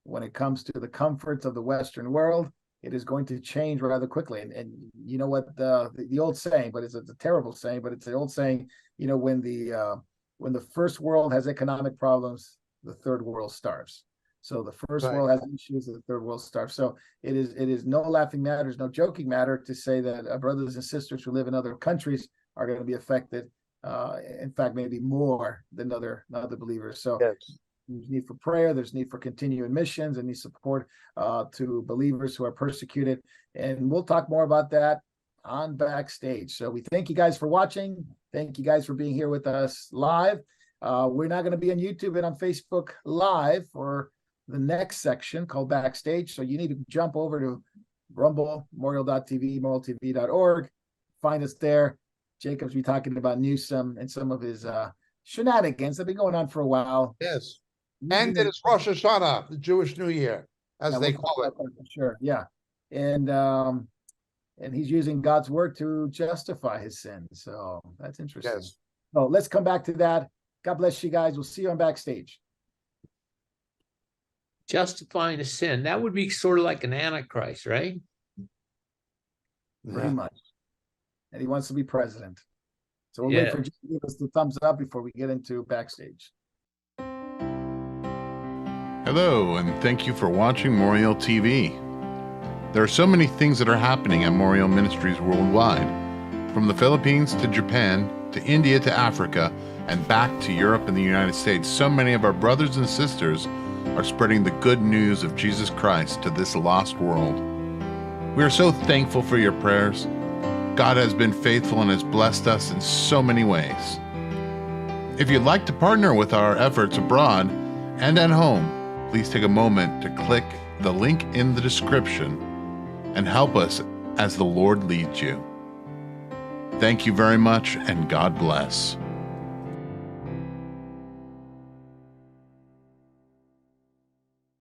when it comes to the comforts of the Western world. It is going to change rather quickly. And you know what, the old saying, but it's a terrible saying, but it's the old saying, when the first world has economic problems, the third world starves. So the first world has issues, the third world starves. So it is no laughing matter, it's no joking matter to say that brothers and sisters who live in other countries are going to be affected. In fact, maybe more than other believers. So yes. There's need for prayer, there's need for continuing missions, and need support to believers who are persecuted. And we'll talk more about that on Backstage. So we thank you guys for watching. Thank you guys for being here with us live. We're not going to be on YouTube and on Facebook Live for the next section called Backstage. So you need to jump over to Rumble, Memorial.tv, memorialtv.org. Find us there. Jacob's be talking about Newsom and some of his shenanigans that have been going on for a while. Yes. And it is Rosh Hashanah, the Jewish New Year, as they call it. For sure, yeah. And he's using God's word to justify his sin. So that's interesting. Yes. So let's come back to that. God bless you guys. We'll see you on Backstage. Justifying a sin. That would be sort of like an Antichrist, right? Pretty much. And he wants to be president. So we'll wait for Jim to give us the thumbs up before we get into Backstage. Hello, and thank you for watching Moriel TV. There are so many things that are happening at Moriel Ministries worldwide, from the Philippines to Japan, to India to Africa, and back to Europe and the United States. So many of our brothers and sisters are spreading the good news of Jesus Christ to this lost world. We are so thankful for your prayers. God has been faithful and has blessed us in so many ways. If you'd like to partner with our efforts abroad and at home, please take a moment to click the link in the description and help us as the Lord leads you. Thank you very much, and God bless.